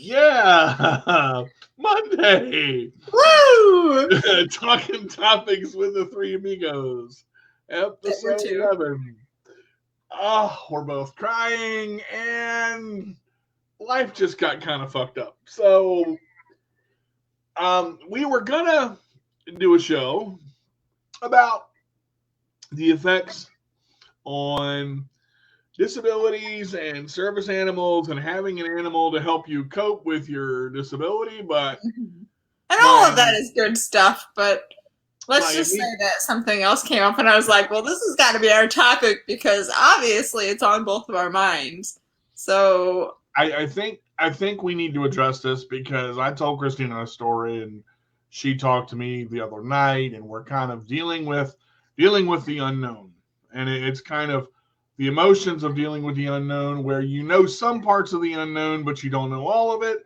Yeah, Monday. Woo! Talking topics with the Three Amigos. Number Episode two. 11. Oh, we're both crying and life just got kind of fucked up. So, we were gonna do a show about the effects on disabilities and service animals and having an animal to help you cope with your disability, but And all of that my is good stuff, but let's my just say that something else came up, and I was like, well, this has got to be our topic because obviously it's on both of our minds. So, I think we need to address this because I told Christina a story and she talked to me the other night and we're kind of dealing with the unknown. And it's kind of the emotions of dealing with the unknown where you know some parts of the unknown but you don't know all of it.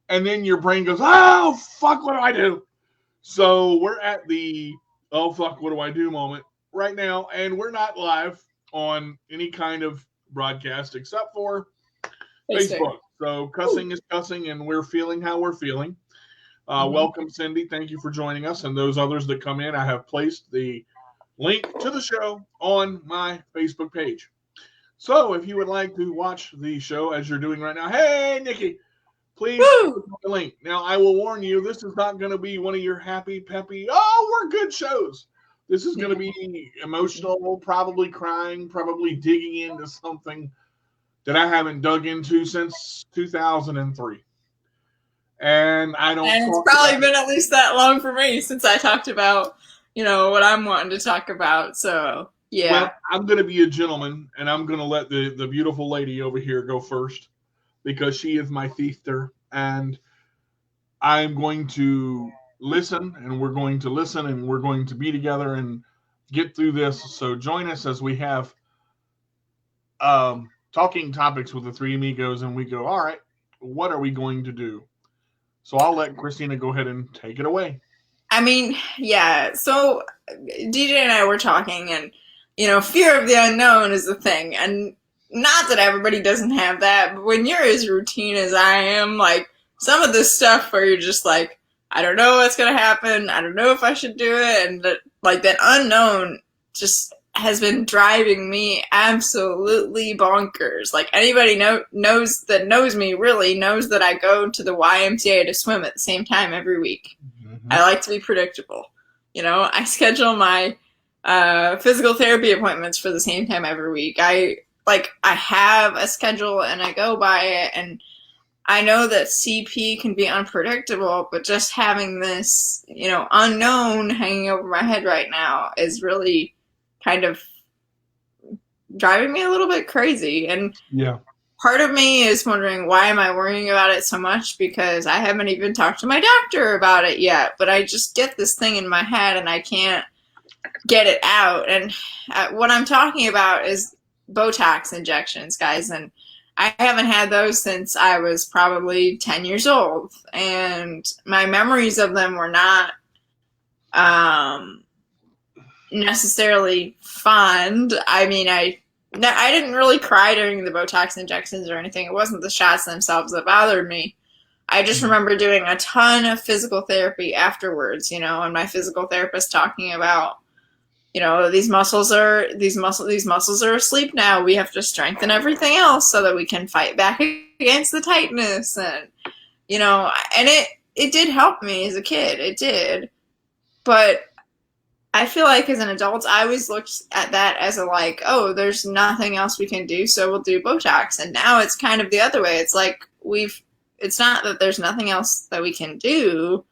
And then your brain goes, "Oh fuck, what do I do?" So we're at the "oh fuck, what do I do" moment right now, and we're not live on any kind of broadcast except for Facebook. Facebook. So cussing is cussing, and we're feeling how we're feeling. Mhm. Welcome, Cindy. Thank you for joining us. And those others that come in, I have placed the link to the show on my Facebook page. So if you would like to watch the show as you're doing right now, hey, Nikki, please click Woo! on the link. Now, I will warn you, this is not going to be one of your happy, peppy, oh, we're good shows. This is going to be emotional, probably crying, probably digging into something that I haven't dug into since 2003. And I don't And it's talk probably about it. been at least that long for me since I talked about, what I'm wanting to talk about. So, yeah. Well, I'm going to be a gentleman, and I'm going to let the beautiful lady over here go first because she is my sister, and I'm going to listen, and we're going to listen, and we're going to be together and get through this. So join us as we have talking topics with the Three Amigos, and we go, all right, what are we going to do? So I'll let Christina go ahead and take it away. I mean, yeah. So DJ and I were talking, and fear of the unknown is the thing, and not that everybody doesn't have that, but when you're as routine as I am, like some of this stuff where you're just like, I don't know what's gonna happen, I don't know if I should do it, and that unknown just has been driving me absolutely bonkers. Like anybody knows me really knows that I go to the YMCA to swim at the same time every week. Mm-hmm. I like to be predictable. I schedule my physical therapy appointments for the same time every week. I have a schedule and I go by it, and I know that CP can be unpredictable, but just having this, unknown hanging over my head right now is really kind of driving me a little bit crazy. And Yeah. part of me is wondering, why am I worrying about it so much? Because I haven't even talked to my doctor about it yet, but I just get this thing in my head and I can't get it out. And what I'm talking about is Botox injections, guys. And I haven't had those since I was probably 10 years old. And my memories of them were not um, necessarily fond. I mean, I didn't really cry during the Botox injections or anything. It wasn't the shots themselves that bothered me. I just remember doing a ton of physical therapy afterwards, and my physical therapist talking about, these muscles are asleep now. We have to strengthen everything else so that we can fight back against the tightness. And and it did help me as a kid. It did. But I feel like as an adult, I always looked at that as oh, there's nothing else we can do, so we'll do Botox. And now it's kind of the other way. It's like it's not that there's nothing else that we can do.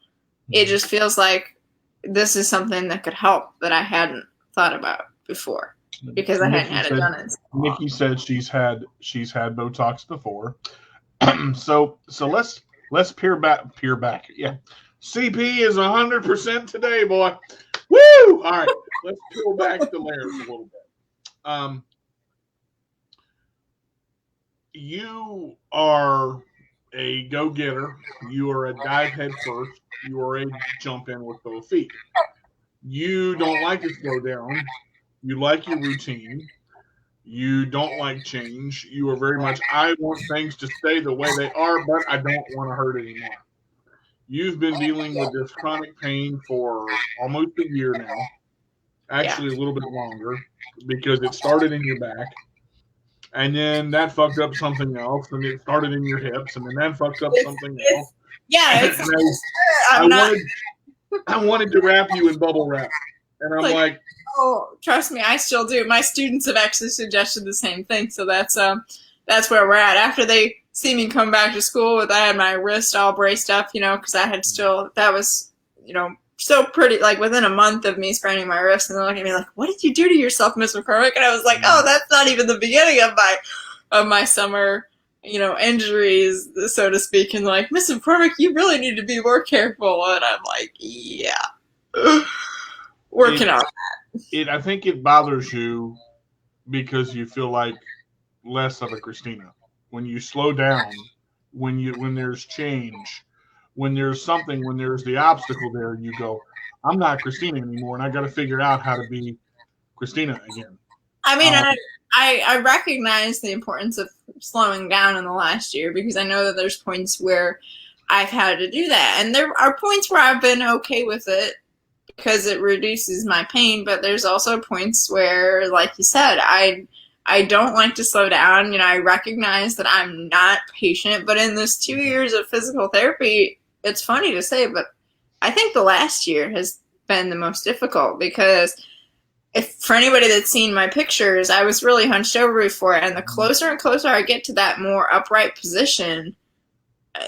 It just feels like this is something that could help that I hadn't thought about before because I hadn't had it done in so long. Nikki said she's had Botox before. so let's peer back. Yeah. CP is 100% today, boy. Woo! All right, let's peel back the layers a little bit. You are a go-getter. You are a dive head first. You are a jump in with both feet. You don't like to slow down. You like your routine. You don't like change. You are very much, I want things to stay the way they are, but I don't want to hurt anymore. You've been dealing with this chronic pain for almost a year now, Yeah. actually a little bit longer, because it started in your back, and then that fucked up something else, and it started in your hips, and then that fucked up something else. Yeah, it's I I'm not. wanted to wrap you in bubble wrap, and I'm like, oh, trust me, I still do. My students have actually suggested the same thing, so that's where we're at. After they see me come back to school I had my wrist all braced up, because I had that was, so pretty, like within a month of me spraining my wrist, and they're looking at me like, "What did you do to yourself, Miss McCormick?" And I was like, "Oh, that's not even the beginning of my summer, injuries, so to speak." And like, "Miss McCormick, you really need to be more careful." And I'm like, "Yeah, working on it. I think it bothers you because you feel like less of a Christina. When you slow down, when there's change, when there's the obstacle there, you go, I'm not Christina anymore, and I got to figure out how to be Christina again. I mean, I recognize the importance of slowing down in the last year, because I know that there's points where I've had to do that, and there are points where I've been okay with it because it reduces my pain, but there's also points where, like you said, I don't like to slow down. I recognize that I'm not patient, but in this 2 years of physical therapy, it's funny to say, but I think the last year has been the most difficult, because for anybody that's seen my pictures, I was really hunched over before, and the closer and closer I get to that more upright position,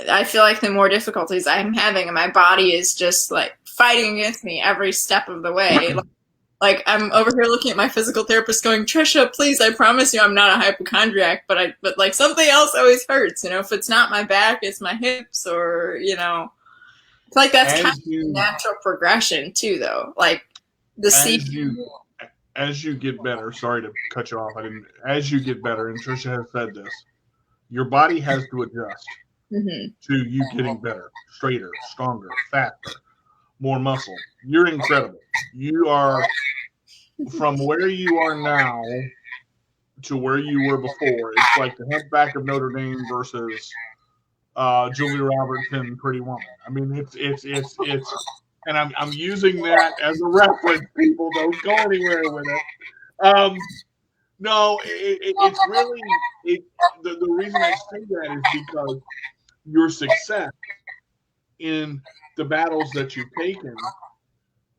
I feel like the more difficulties I'm having, and my body is just like fighting against me every step of the way. Like I'm over here looking at my physical therapist going, "Trisha, please, I promise you I'm not a hypochondriac, but like something else always hurts, if it's not my back, it's my hips, or, it's like that's kind of a natural progression too, though. Like as you get better, sorry to cut you off. As you get better, and Trisha has said this, your body has to adjust to you getting better, straighter, stronger, faster, more muscle. You're incredible. You are, from where you are now to where you were before, it's like the Hunchback of Notre Dame versus Julia Roberts in Pretty Woman. I mean, it's and I'm using that as a reference. People don't go anywhere with it. No, it's really the reason I say that is because your success in the battles that you've taken,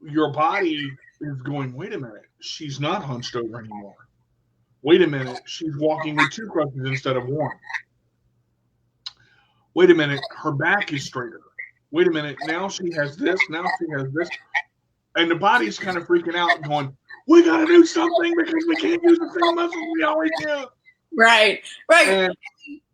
your body is going, wait a minute, she's not hunched over anymore. Wait a minute, she's walking with 2 crutches instead of 1. Wait a minute, her back is straighter. Wait a minute, now she has this, now she has this. And the body's kind of freaking out, going, we got to do something because we can't use the same muscles we always do. Right. And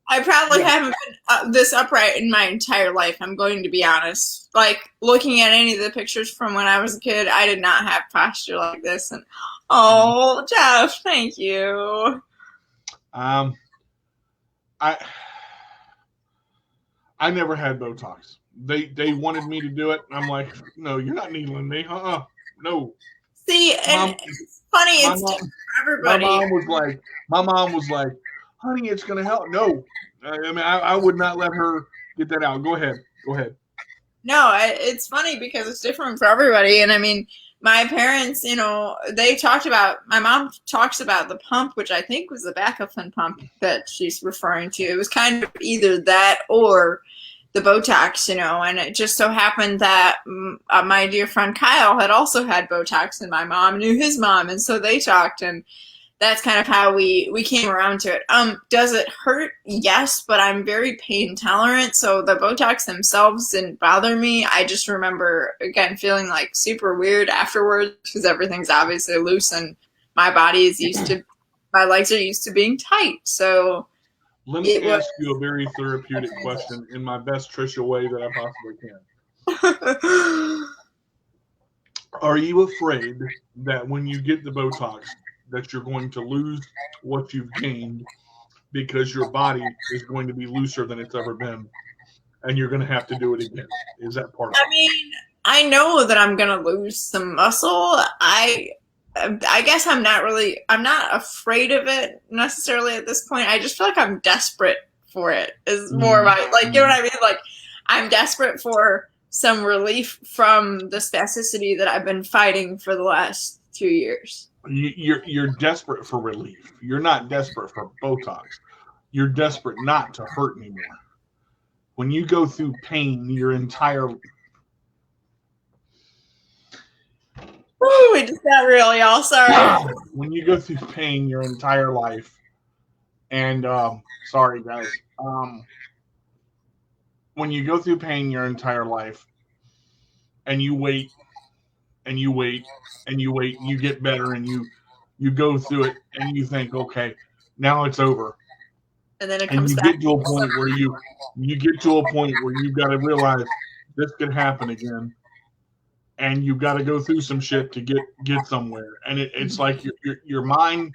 I probably haven't been this upright in my entire life, I'm going to be honest. Like, looking at any of the pictures from when I was a kid, I did not have posture like this. And, oh, Jeff, thank you. I never had Botox. They wanted me to do it. I'm like, no, you're not needling me. No. See, and it's funny, it's different for everybody. My mom was like, honey, it's going to help. No. I mean, I would not let her get that out. Go ahead. No, it's funny because it's different for everybody. And I mean, my parents, my mom talks about the pump, which I think was the Baclofen pump that she's referring to. It was kind of either that or the Botox, and it just so happened that my dear friend Kyle had also had Botox, and my mom knew his mom, and so they talked, and that's kind of how we came around to it. Does it hurt? Yes, but I'm very pain tolerant, so the Botox themselves didn't bother me. I just remember, again, feeling like super weird afterwards because everything's obviously loose, and my legs are used to being tight, so... Let me ask you a very therapeutic question in my best Trisha way that I possibly can. Are you afraid that when you get the Botox that you're going to lose what you've gained because your body is going to be looser than it's ever been and you're going to have to do it again? Is that part of it? I mean, I know that I'm going to lose some muscle. I guess I'm not afraid of it necessarily at this point. I just feel like I'm desperate for it. Is more Mm-hmm. about, like, you know what I mean? Like, I'm desperate for some relief from the spasticity that I've been fighting for the last 2 years. You're desperate for relief. You're not desperate for Botox. You're desperate not to hurt anymore. When you go through pain your entire Woo, we just got real, y'all. Sorry. when you go through pain your entire life, and sorry guys, when you go through pain your entire life, and you wait and you wait and you wait, you get better, and you go through it, and you think, okay, now it's over, And then it and comes you back. get to a point where you get to a point where you've got to realize this could happen again, and you've got to go through some shit to get somewhere, and it's like your mind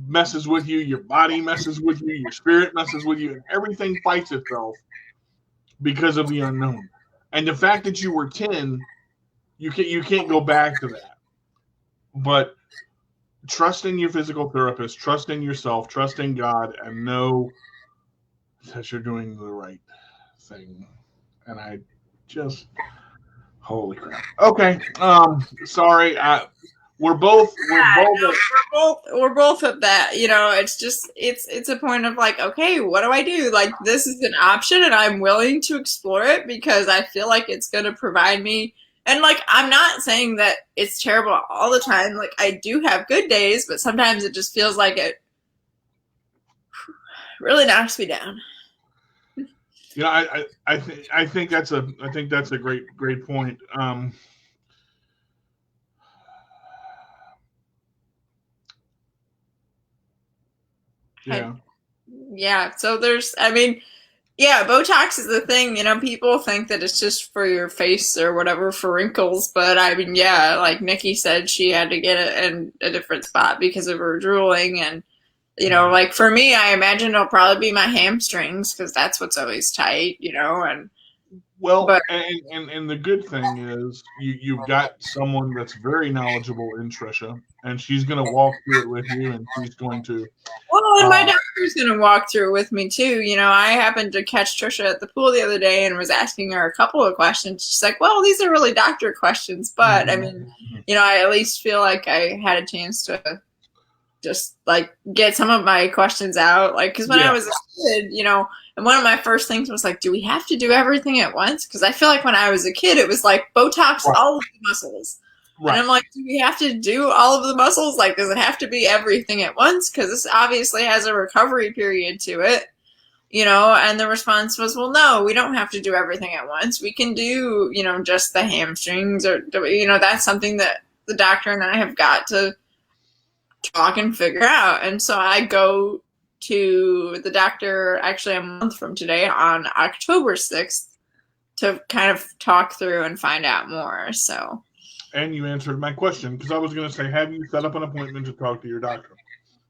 messes with you, your body messes with you, your spirit messes with you, and everything fights itself because of the unknown. And the fact that you were 10, you can't go back to that. But trust in your physical therapist, trust in yourself, trust in God, and know that you're doing the right thing. And I just holy crap. Okay. Sorry. We're both at that. It's a point of like, okay, what do I do? Like, this is an option, and I'm willing to explore it because I feel like it's going to provide me. And like, I'm not saying that it's terrible all the time. Like, I do have good days, but sometimes it just feels like it really knocks me down. I think that's a great point. Yeah. Yeah. So Botox is the thing. People think that it's just for your face or whatever, for wrinkles. But I mean, yeah, like Nikki said, she had to get it in a different spot because of her drooling. And, like for me, I imagine it'll probably be my hamstrings because that's what's always tight, and. Well, But and the good thing is you've got someone that's very knowledgeable in Trisha, and she's going to walk through it with you, and she's going to. Well, and my doctor's going to walk through it with me too. I happened to catch Trisha at the pool the other day and was asking her a couple of questions. She's like, well, these are really doctor questions, but I mean, I at least feel like I had a chance to just like get some of my questions out. Like, because when I was a kid, and one of my first things was like, do we have to do everything at once? Because I feel like when I was a kid, it was like Botox all of the muscles. Right. And I'm like, do we have to do all of the muscles? Like, does it have to be everything at once? Because this obviously has a recovery period to it, and the response was, well, no, we don't have to do everything at once. We can do, just the hamstrings or, that's something that the doctor and I have got to talk and figure out. And so I go to the doctor actually a month from today on October 6th to kind of talk through and find out more. So. And you answered my question because I was going to say, have you set up an appointment to talk to your doctor?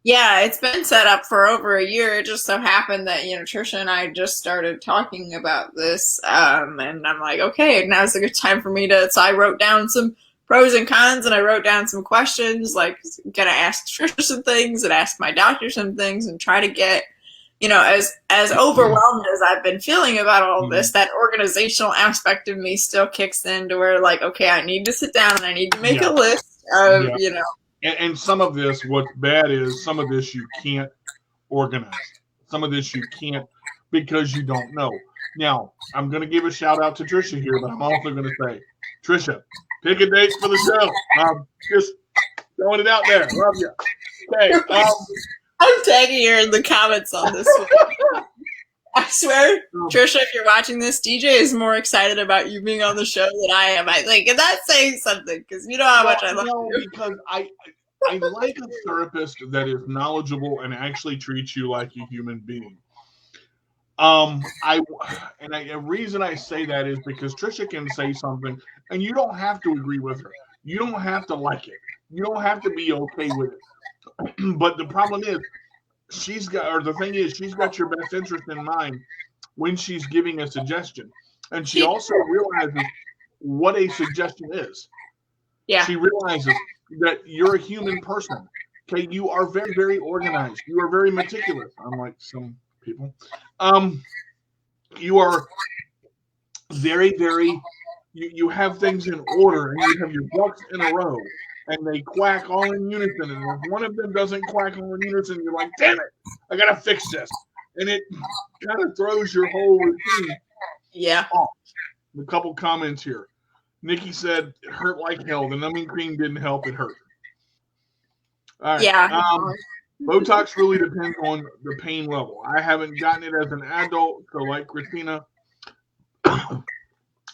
Yeah, it's been set up for over a year. It just so happened that, Trisha and I just started talking about this. And I'm like, okay, now's a good time for me to, so I wrote down some pros and cons, and I wrote down some questions, like gonna ask Trisha some things and ask my doctor some things and try to get, as overwhelmed as I've been feeling about all of this, that organizational aspect of me still kicks in to where like, okay, I need to sit down and I need to make a list of, And some of this, what's bad is some of this you can't organize. Some of this you can't because you don't know. Now, I'm going to give a shout out to Trisha here, but I'm also going to say, Trisha, pick a date for the show. Just throwing it out there. Love you. Okay. I'm tagging her in the comments on this one. I swear, Trisha, if you're watching this, DJ is more excited about you being on the show than I am. I think, and that's saying something because you know how much I love you. Because I like a therapist that is knowledgeable and actually treats you like a human being. The reason I say that is because Trisha can say something, and you don't have to agree with her. You don't have to like it. You don't have to be okay with it. But the problem is, she's got your best interest in mind when she's giving a suggestion, and she also realizes what a suggestion is. Yeah. She realizes that you're a human person. Okay, you are very, very organized. You are very meticulous, unlike some people. You are very, very. You have things in order, and you have your ducks in a row, and they quack all in unison. And if one of them doesn't quack all in unison, you're like, "Damn it, I gotta fix this," and it kind of throws your whole routine off. A couple comments here. Nikki said it hurt like hell. The numbing cream didn't help. It hurt. All right. Yeah. Botox really depends on the pain level. I haven't gotten it as an adult, so like Christina,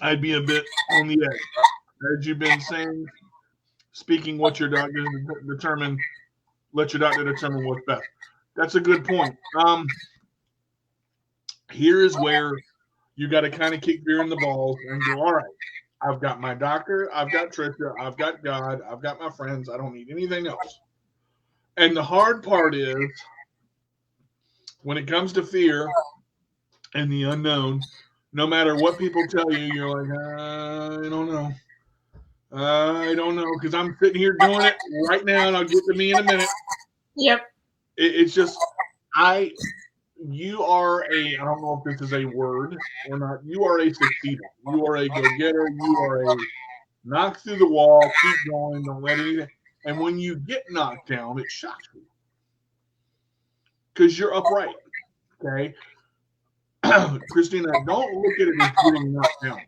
I'd be a bit on the edge. As you've been saying, speaking what your doctor determine, let your doctor determine what's best. That's a good point. Here is where you got to kind of kick fear in the balls and go, all right, I've got my doctor, I've got Trisha, I've got God, I've got my friends. I don't need anything else. And the hard part is when it comes to fear and the unknown, no matter what people tell you, you're like, I don't know. I don't know, because I'm sitting here doing it right now, and I'll get to me in a minute. Yep. It's just, you are I don't know if this is a word or not, you are a succeeder. You are a go-getter. You are a knock through the wall, keep going, don't let anything. And when you get knocked down, it shocks you. Because you're upright, okay? Christina, don't look at it as getting knocked down.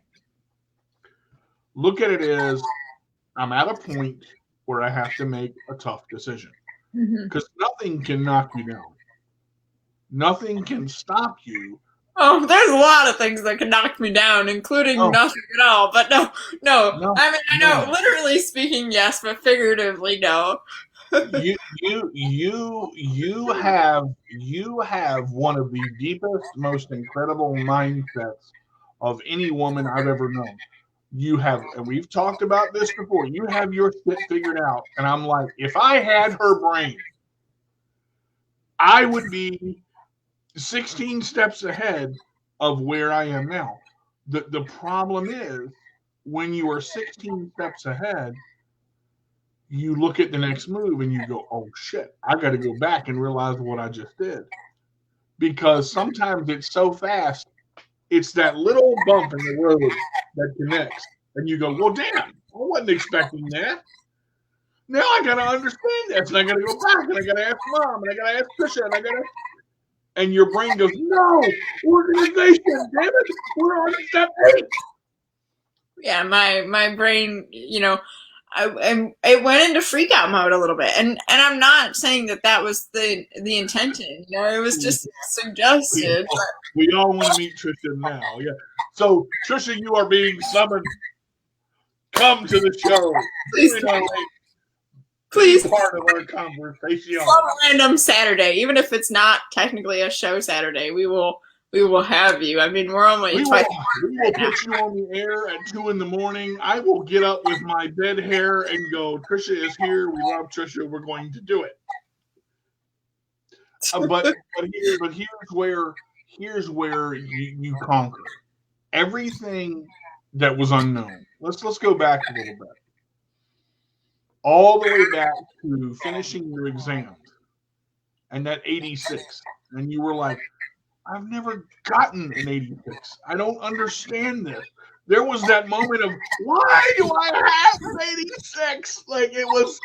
Look at it as I'm at a point where I have to make a tough decision. Because nothing can knock you down. Nothing can stop you. Oh, there's a lot of things that can knock me down, including nothing at all. But no. I mean, I know, literally speaking, yes, but figuratively, no. you have one of the deepest, most incredible mindsets of any woman I've ever known. You have, and we've talked about this before, you have your shit figured out. And I'm like, if I had her brain, I would be 16 steps ahead of where I am now. The problem is when you are 16 steps ahead, you look at the next move and you go, oh shit, I got to go back and realize what I just did. Because sometimes it's so fast, it's that little bump in the road that connects. And you go, well, damn, I wasn't expecting that. Now I got to understand this. And I got to go back and I got to ask mom and I got to ask Trisha and I got to. And your brain goes, no, organization, damn it, we're on step 8. Yeah, my brain, it went into freak out mode a little bit, and I'm not saying that was the intention. It was just suggested. We all want to meet Trisha now, yeah. So Trisha, you are being summoned. Come to the show. Please. Part of our conversation. Some random Saturday, even if it's not technically a show Saturday, we will have you. I mean, we're only twice. We will put you on the air at 2 a.m. I will get up with my dead hair and go, Trisha is here. We love Trisha. We're going to do it. But here's where you conquer everything that was unknown. Let's go back a little bit. All the way back to finishing your exams and that 86. And you were like, I've never gotten an 86. I don't understand this. There was that moment of, why do I have an 86? Like it was,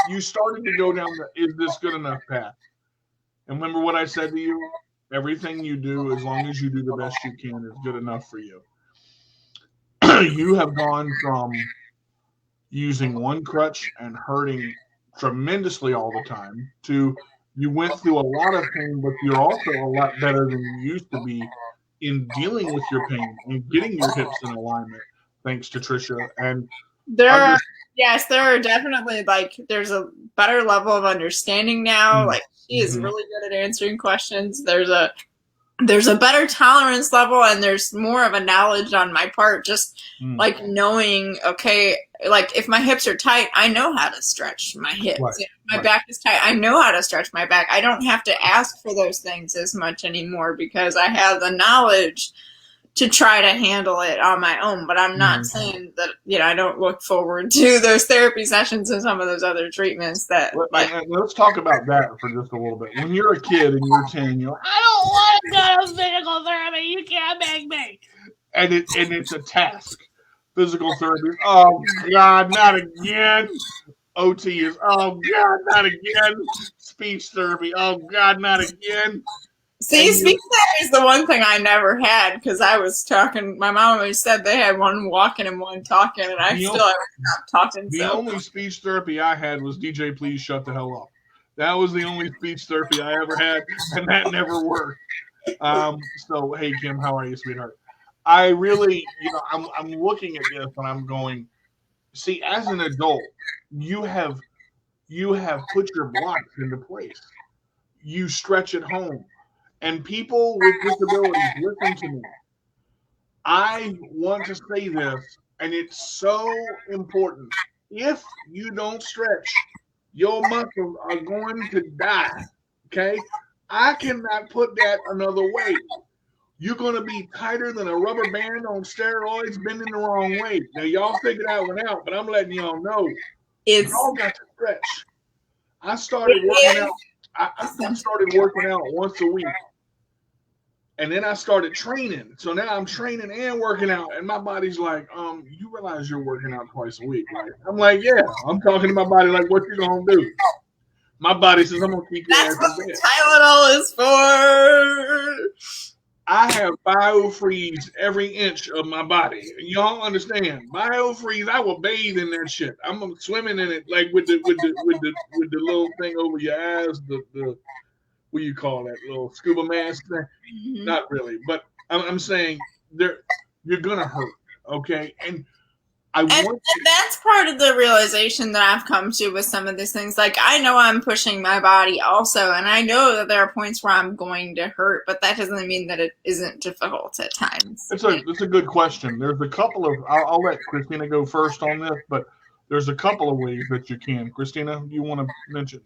you started to go down the, is this good enough path? And remember what I said to you? Everything you do, as long as you do the best you can, is good enough for you. You have gone from using one crutch and hurting tremendously all the time to you went through a lot of pain, but you're also a lot better than you used to be in dealing with your pain and getting your hips in alignment, thanks to Trisha. And there are definitely, there's a better level of understanding now. Like she is really good at answering questions. There's a better tolerance level, and there's more of a knowledge on my part, just like knowing, okay, like if my hips are tight, I know how to stretch my hips. Right. If my back is tight, I know how to stretch my back. I don't have to ask for those things as much anymore because I have the knowledge to try to handle it on my own. But I'm not saying that, I don't look forward to those therapy sessions and some of those other treatments that. Let's talk about that for just a little bit. When you're a kid and you're 10, you're like, I don't want to go to physical therapy. You can't make me. And it's a task. Physical therapy. Oh God, not again. OT is, oh God, not again. Speech therapy. Oh God, not again. See, speech therapy is the one thing I never had because I was talking. My mom always said they had one walking and one talking, and I still haven't stopped talking. The only speech therapy I had was DJ, please shut the hell up. That was the only speech therapy I ever had, and that never worked. So, hey, Kim, how are you, sweetheart? I really, I'm looking at this and I'm going, see, as an adult, you have put your blocks into place. You stretch at home. And people with disabilities, listen to me. I want to say this, and it's so important. If you don't stretch, your muscles are going to die. Okay? I cannot put that another way. You're going to be tighter than a rubber band on steroids bending the wrong way. Now, y'all figured that one out, but I'm letting y'all know. Y'all got to stretch. I started working out. I started working out once a week. And then I started training. So now I'm training and working out. And my body's like, you realize you're working out twice a week, right? I'm like, yeah. I'm talking to my body like, what you going to do? My body says, I'm going to keep your ass in bed. Tylenol is for. I have biofreeze every inch of my body. Y'all understand? Biofreeze, I will bathe in that shit. I'm swimming in it like with the little thing over your eyes, the what do you call that little scuba mask thing? Mm-hmm. Not really, but I'm saying you're gonna hurt, okay? And that's part of the realization that I've come to with some of these things. Like, I know I'm pushing my body also, and I know that there are points where I'm going to hurt, but that doesn't mean that it isn't difficult at times. It's a good question. There's a couple of I'll let Christina go first on this, but there's a couple of ways that you can. Christina, you want to mention?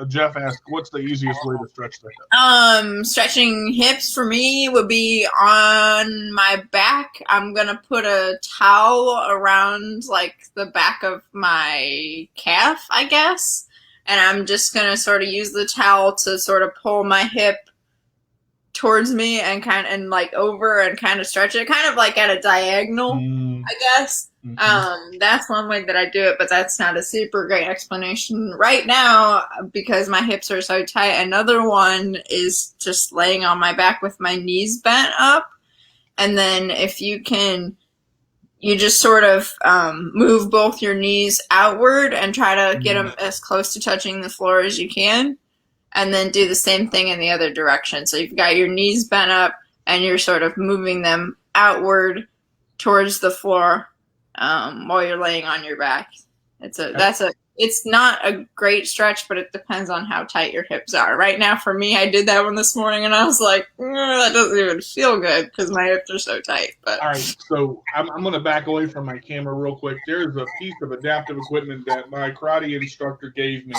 Jeff asked, "What's the easiest way to stretch the hip?" Stretching hips for me would be on my back. I'm gonna put a towel around like the back of my calf, I guess, and I'm just gonna sort of use the towel to sort of pull my hip towards me and like over and kind of stretch it, kind of like at a diagonal, I guess. Mm-hmm. That's one way that I do it, but that's not a super great explanation right now because my hips are so tight. Another one is just laying on my back with my knees bent up. And then if you just sort of move both your knees outward and try to get them as close to touching the floor as you can. And then do the same thing in the other direction. So you've got your knees bent up and you're sort of moving them outward towards the floor while you're laying on your back. It's not a great stretch, but it depends on how tight your hips are. Right now, for me, I did that one this morning and I was like, that doesn't even feel good because my hips are so tight. But all right, so I'm going to back away from my camera real quick. There's a piece of adaptive equipment that my karate instructor gave me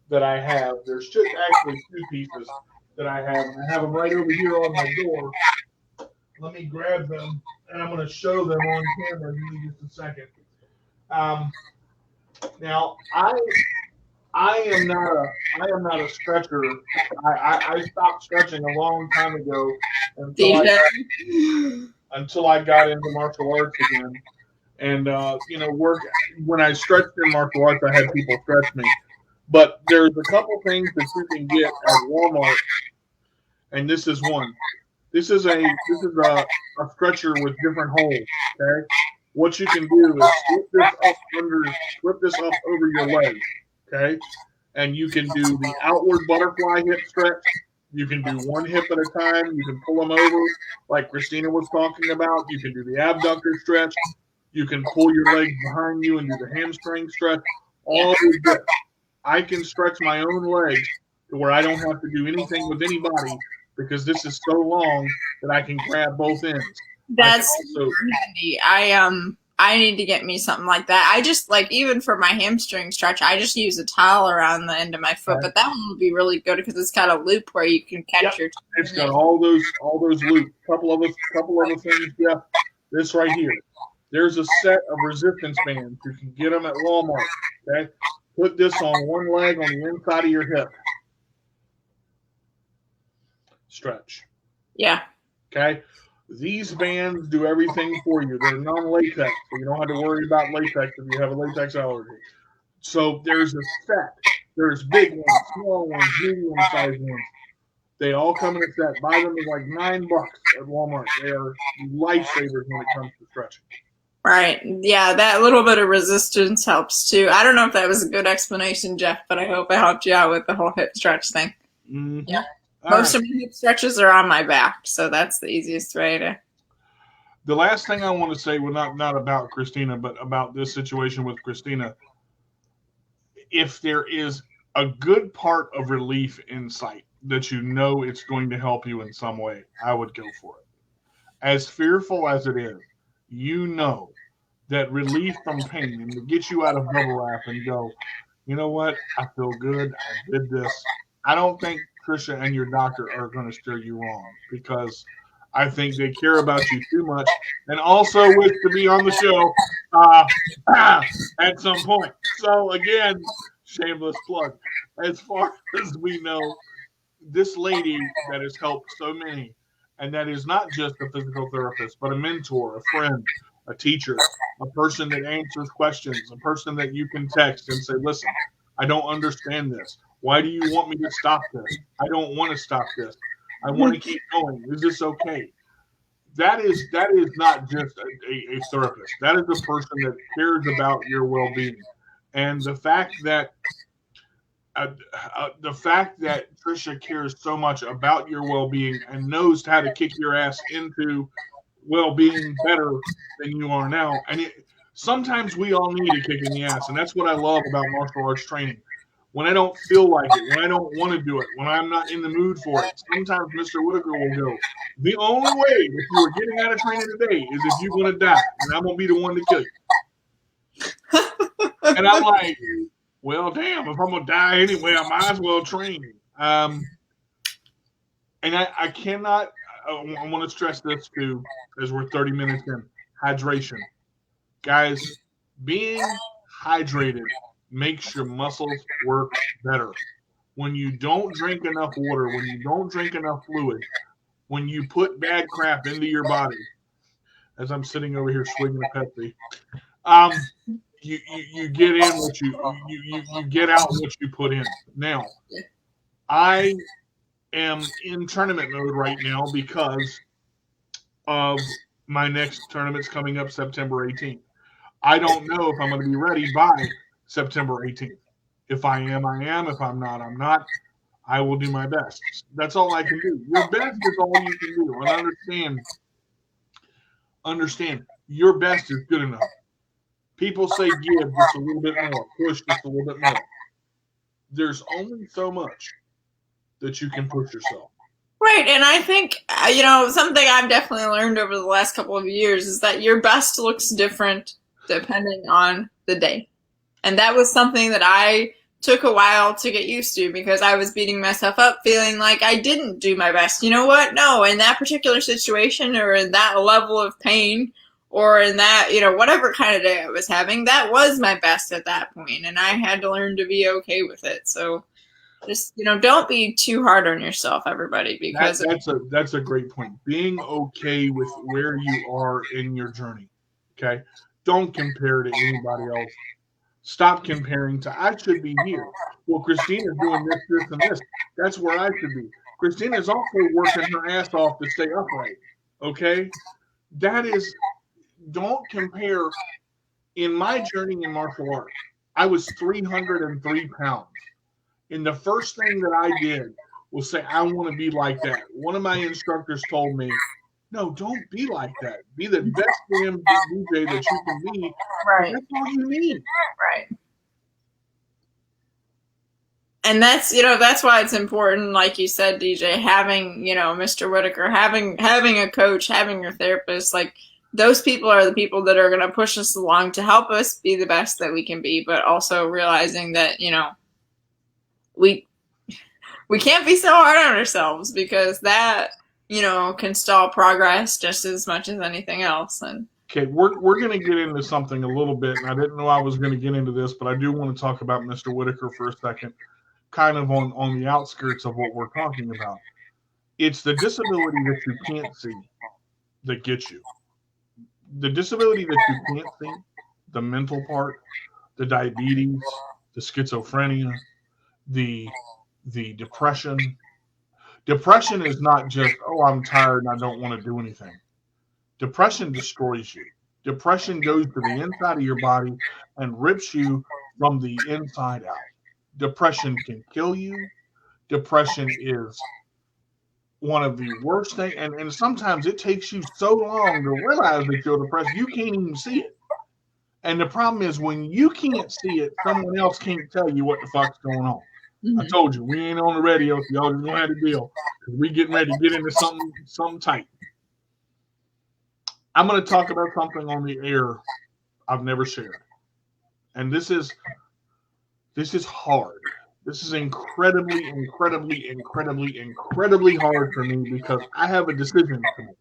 that I have. There's just actually two pieces that I have. I have them right over here on my door. Let me grab them, and I'm going to show them on camera in just a second. Now, I am not a stretcher. I stopped stretching a long time ago until I got into martial arts again. And when I stretched in martial arts, I had people stretch me. But there's a couple things that you can get at Walmart, and this is one. This is a stretcher with different holes. Okay, what you can do is flip this up over your leg. Okay, and you can do the outward butterfly hip stretch. You can do one hip at a time. You can pull them over, like Christina was talking about. You can do the abductor stretch. You can pull your legs behind you and do the hamstring stretch. All of this. I can stretch my own legs to where I don't have to do anything with anybody because this is so long that I can grab both ends. That's super handy. I need to get me something like that. I just like, even for my hamstring stretch, I just use a towel around the end of my foot. But that one would be really good because it's got a loop where you can catch your. It's got all those loops. Couple of the things. Yeah, this right here. There's a set of resistance bands. You can get them at Walmart. Okay, put this on one leg on the inside of your hip. Stretch. Yeah. Okay. These bands do everything for you. They're non-latex, so you don't have to worry about latex if you have a latex allergy. So there's a set. There's big ones, small ones, medium-sized ones. They all come in a set. Buy them for like $9 at Walmart. They are lifesavers when it comes to stretching. Right. Yeah, that little bit of resistance helps too. I don't know if that was a good explanation, Jeff, but I hope I helped you out with the whole hip stretch thing. Mm-hmm. Yeah. Most of my hip stretches are on my back, so that's the easiest way to. The last thing I want to say, well, not about Christina, but about this situation with Christina. If there is a good part of relief in sight that you know it's going to help you in some way, I would go for it. As fearful as it is, you know that relief from pain and to get you out of bubble wrap and go, you know what, I feel good, I did this. I don't think Trisha and your doctor are going to steer you wrong because I think they care about you too much and also wish to be on the show at some point. So again, shameless plug. As far as we know, this lady that has helped so many, and that is not just a physical therapist, but a mentor, a friend, a teacher, a person that answers questions, a person that you can text and say, listen, I don't understand this. Why do you want me to stop this? I don't want to stop this. I want to keep going. Is this okay? That is not just a therapist. That is a person that cares about your well-being. And the fact that Trisha cares so much about your well-being and knows how to kick your ass into well-being better than you are now. And sometimes we all need a kick in the ass, and that's what I love about martial arts training. When I don't feel like it, when I don't want to do it, when I'm not in the mood for it, sometimes Mr. Whitaker will go, the only way that you are getting out of training today is if you're going to die, and I'm going to be the one to kill you. And I'm like, well, damn, if I'm going to die anyway, I might as well train. And I cannot, I want to stress this too, as we're 30 minutes in, hydration. Guys, being hydrated makes your muscles work better. When you don't drink enough water, when you don't drink enough fluid, when you put bad crap into your body, as I'm sitting over here swinging a Pepsi, you get in what you get out what you put in. Now, I am in tournament mode right now because of my next tournament's coming up September 18th. I don't know if I'm going to be ready by September 18th. If I am, I am. If I'm not, I'm not. I will do my best. That's all I can do. Your best is all you can do. And understand, your best is good enough. People say give just a little bit more, push just a little bit more. There's only so much that you can push yourself. Right, and I think, something I've definitely learned over the last couple of years is that your best looks different depending on the day. And that was something that I took a while to get used to because I was beating myself up feeling like I didn't do my best. You know what? No, in that particular situation or in that level of pain or in that, whatever kind of day I was having, that was my best at that point. And I had to learn to be okay with it. So just, don't be too hard on yourself, everybody, because that's a great point. Being okay with where you are in your journey. Okay. Don't compare to anybody else. Stop comparing to, I should be here. Well, Christina's doing this, and this. That's where I should be. Christina's also working her ass off to stay upright. Okay? Don't compare. In my journey in martial arts, I was 303 pounds. And the first thing that I did was say, I want to be like that. One of my instructors told me, no, don't be like that. Be the best damn DJ that you can be. Right. That's all you need. Right. And that's why it's important, like you said, DJ, having, Mr. Whitaker, having a coach, having your therapist, like those people are the people that are going to push us along to help us be the best that we can be, but also realizing that, we can't be so hard on ourselves because that, can stall progress just as much as anything else. And okay, we're going to get into something a little bit, and I didn't know I was going to get into this, but I do want to talk about Mr. Whitaker for a second, kind of on the outskirts of what we're talking about. It's the disability that you can't see that gets you. The disability that you can't see, the mental part, the diabetes, the schizophrenia, the depression. Depression is not just, oh, I'm tired and I don't want to do anything. Depression destroys you. Depression goes to the inside of your body and rips you from the inside out. Depression can kill you. Depression is one of the worst things, and sometimes it takes you so long to realize that you're depressed, you can't even see it. And the problem is when you can't see it, someone else can't tell you what the fuck's going on. Mm-hmm. I told you, we ain't on the radio, so y'all just gonna have to deal. We getting ready to get into something tight. I'm gonna talk about something on the air I've never shared. And this is hard. This is incredibly hard for me because I have a decision to make.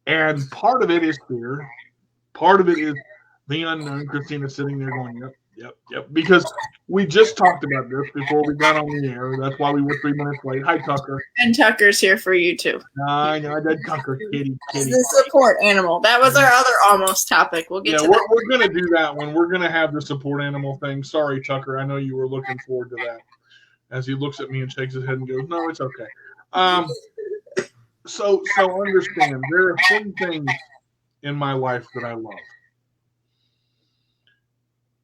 And part of it is fear. Part of it is the unknown. Christina's sitting there going, yep. Because we just talked about this before we got on the air. That's why we were 3 minutes late. Hi, Tucker. And Tucker's here for you, too. I know, that Tucker, kitty. The support animal. That was our other almost topic. We'll get to that. We're going to do that one. We're going to have the support animal thing. Sorry, Tucker. I know you were looking forward to that. As he looks at me and shakes his head and goes, no, it's okay. So understand, there are some things in my life that I love.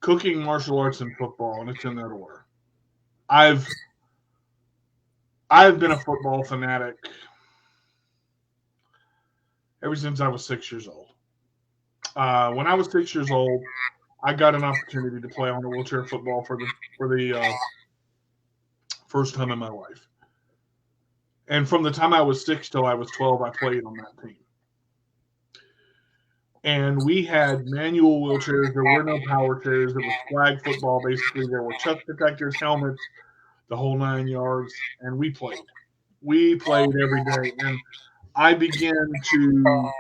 Cooking, martial arts, and football, and it's in that order. I've been a football fanatic ever since I was 6 years old. When I was 6 years old, I got an opportunity to play on a wheelchair football for the first time in my life. And from the time I was 6 till I was 12, I played on that team. And we had manual wheelchairs. There were no power chairs. It was flag football, basically. There were chest protectors, helmets, the whole 9 yards. And we played. We played every day. And I began to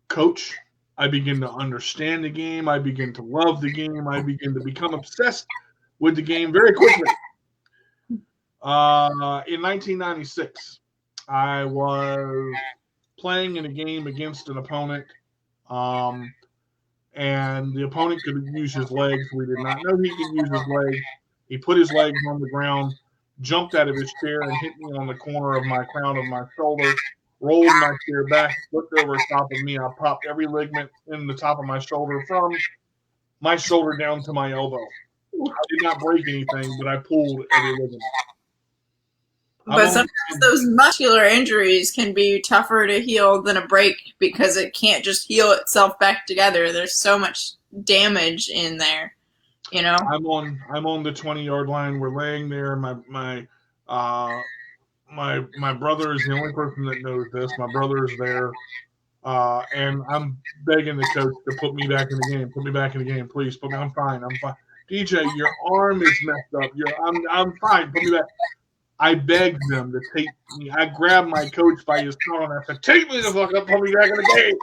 coach. I began to understand the game. I began to love the game. I began to become obsessed with the game very quickly. In 1996, I was playing in a game against an opponent, and the opponent could use his legs. We did not know he could use his legs. He put his legs on the ground, jumped out of his chair, and hit me on the corner of my crown of my shoulder, rolled my chair back, flipped over top of me. I popped every ligament in the top of my shoulder from my shoulder down to my elbow. I did not break anything, but I pulled every ligament. But sometimes those muscular injuries can be tougher to heal than a break because it can't just heal itself back together. There's so much damage in there, I'm on the 20-yard line. We're laying there. My brother is the only person that knows this. My brother is there, and I'm begging the coach to put me back in the game. Put me back in the game, please. Put me. I'm fine. DJ, your arm is messed up. I'm fine. Put me back. I begged them to take me. I grabbed my coach by his collar and I said, take me the fuck up, put me back in the game.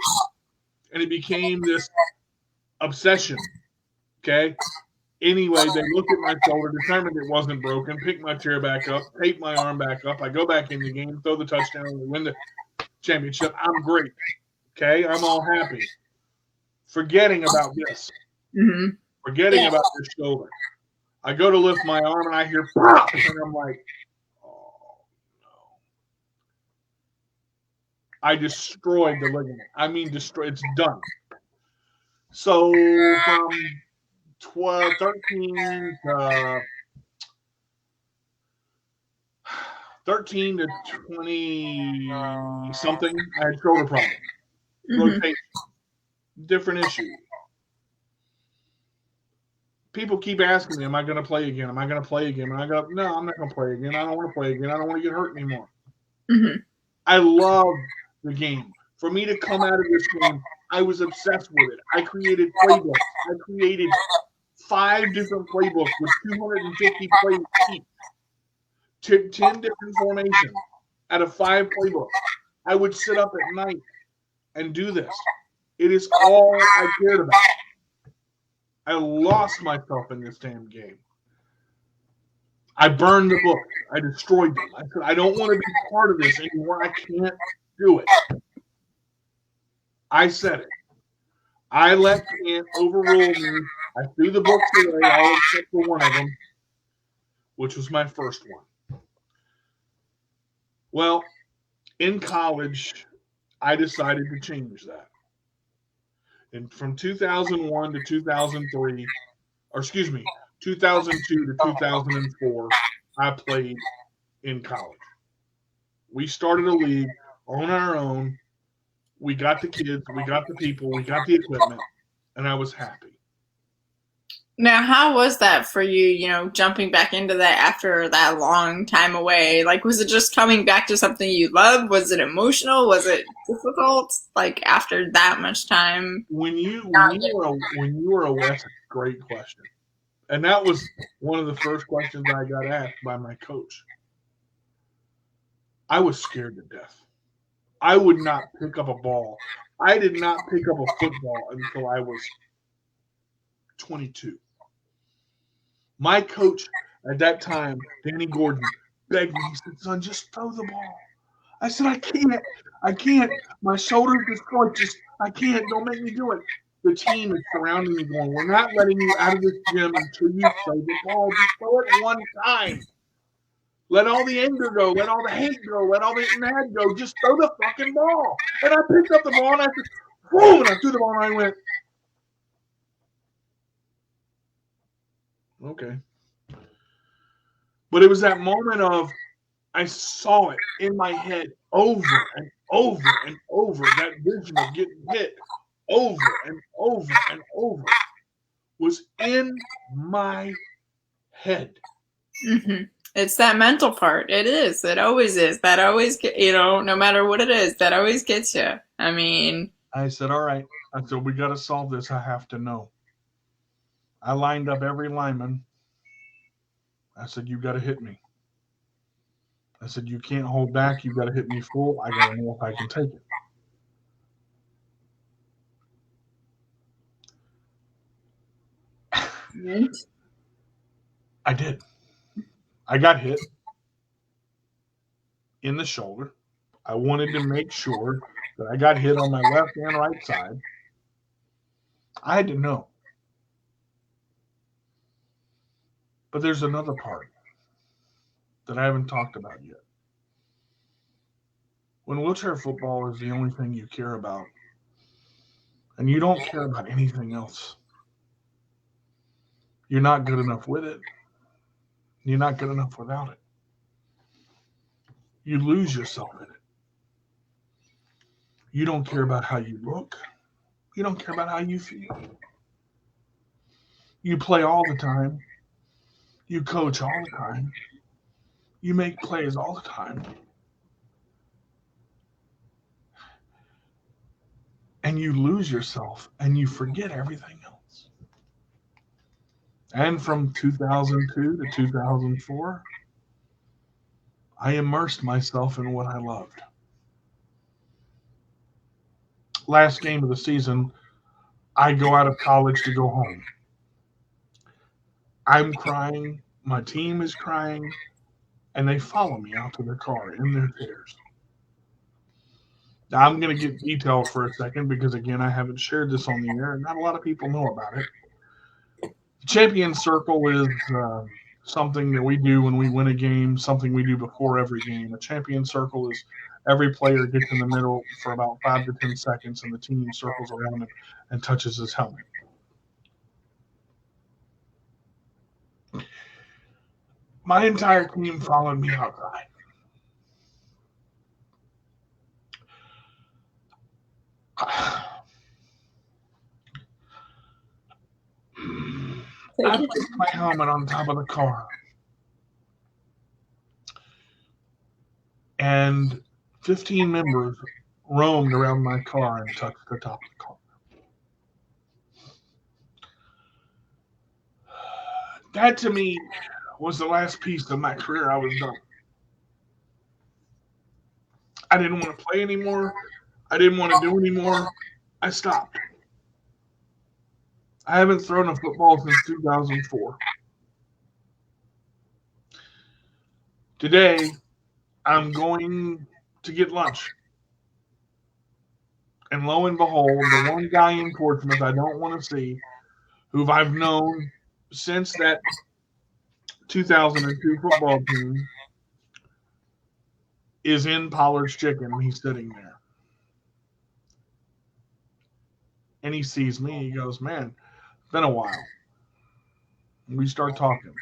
And it became this obsession. Okay? Anyway, they looked at my shoulder, determined it wasn't broken, picked my chair back up, taped my arm back up. I go back in the game, throw the touchdown, and we win the championship. I'm great. Okay? I'm all happy. Forgetting about this. Mm-hmm. Forgetting about this shoulder. I go to lift my arm and I hear pop, and I'm like, I destroyed the ligament. I mean, it's done. So from 13 to 20 something, I had shoulder problems. Rotation. Different issue. People keep asking me, am I going to play again? Am I going to play again? And I go, no, I'm not going to play again. I don't want to play again. I don't want to get hurt anymore. Mm-hmm. I love the game. For me to come out of this game, I was obsessed with it. I created playbooks. I created 5 different playbooks with 250 plays each, 10 different formations out of 5 playbooks. I would sit up at night and do this. It is all I cared about. I lost myself in this damn game. I burned the book. I destroyed them. I said, I don't want to be part of this anymore. I can't do it. I said it. I let Kent overrule me. I threw the books away, all except for one of them, which was my first one. Well, in college, I decided to change that. And from 2001 to 2003, or excuse me, 2002 to 2004, I played in college. We started a league on our own. We got the kids, we got the people, we got the equipment, and I was happy. Now, how was that for you, jumping back into that after that long time away? Like, was it just coming back to something you loved? Was it emotional? Was it difficult? Like, after that much time? When you were away, that's a great question. And that was one of the first questions I got asked by my coach. I was scared to death. I would not pick up a ball. I did not pick up a football until I was 22. My coach at that time, Danny Gordon, begged me. He said, son, just throw the ball. I said, I can't. My shoulder's destroyed. I can't. Don't make me do it. The team is surrounding me going, we're not letting you out of this gym until you throw the ball. Just throw it one time. Let all the anger go. Let all the hate go. Let all the mad go. Just throw the fucking ball. And I picked up the ball and I said, boom, and I threw the ball and I went, okay. But it was that moment of, I saw it in my head over and over and over, that vision of getting hit over and over and over was in my head. Mm-hmm. It's that mental part. It is. It always is. That always, no matter what it is, that always gets you. I mean. I said, all right. I said, we got to solve this. I have to know. I lined up every lineman. I said, you got to hit me. I said, you can't hold back. You got to hit me full. I got to know if I can take it. And? I did. I got hit in the shoulder. I wanted to make sure that I got hit on my left and right side. I had to know. But there's another part that I haven't talked about yet. When wheelchair football is the only thing you care about, and you don't care about anything else, you're not good enough with it. You're not good enough without it. You lose yourself in it. You don't care about how you look. You don't care about how you feel. You play all the time. You coach all the time. You make plays all the time. And you lose yourself and you forget everything else. And from 2002 to 2004, I immersed myself in what I loved. Last game of the season, I go out of college to go home. I'm crying, my team is crying, and they follow me out to their car in their chairs. Now, I'm going to get detailed for a second because, again, I haven't shared this on the air, and not a lot of people know about it. The Champion Circle is something that we do when we win a game, something we do before every game. A Champion Circle is every player gets in the middle for about 5 to 10 seconds, and the team circles around him and touches his helmet. My entire team followed me outside. I put my helmet on top of the car. And 15 members roamed around my car and touched the top of the car. That to me was the last piece of my career. I was done. I didn't want to play anymore. I didn't want to do anymore. I stopped. I haven't thrown a football since 2004. Today, I'm going to get lunch. And lo and behold, the one guy in Portsmouth I don't want to see, who I've known since that 2002 football team, is in Pollard's Chicken. He's sitting there. And he sees me. He goes, man, it's been a while. And we start talking.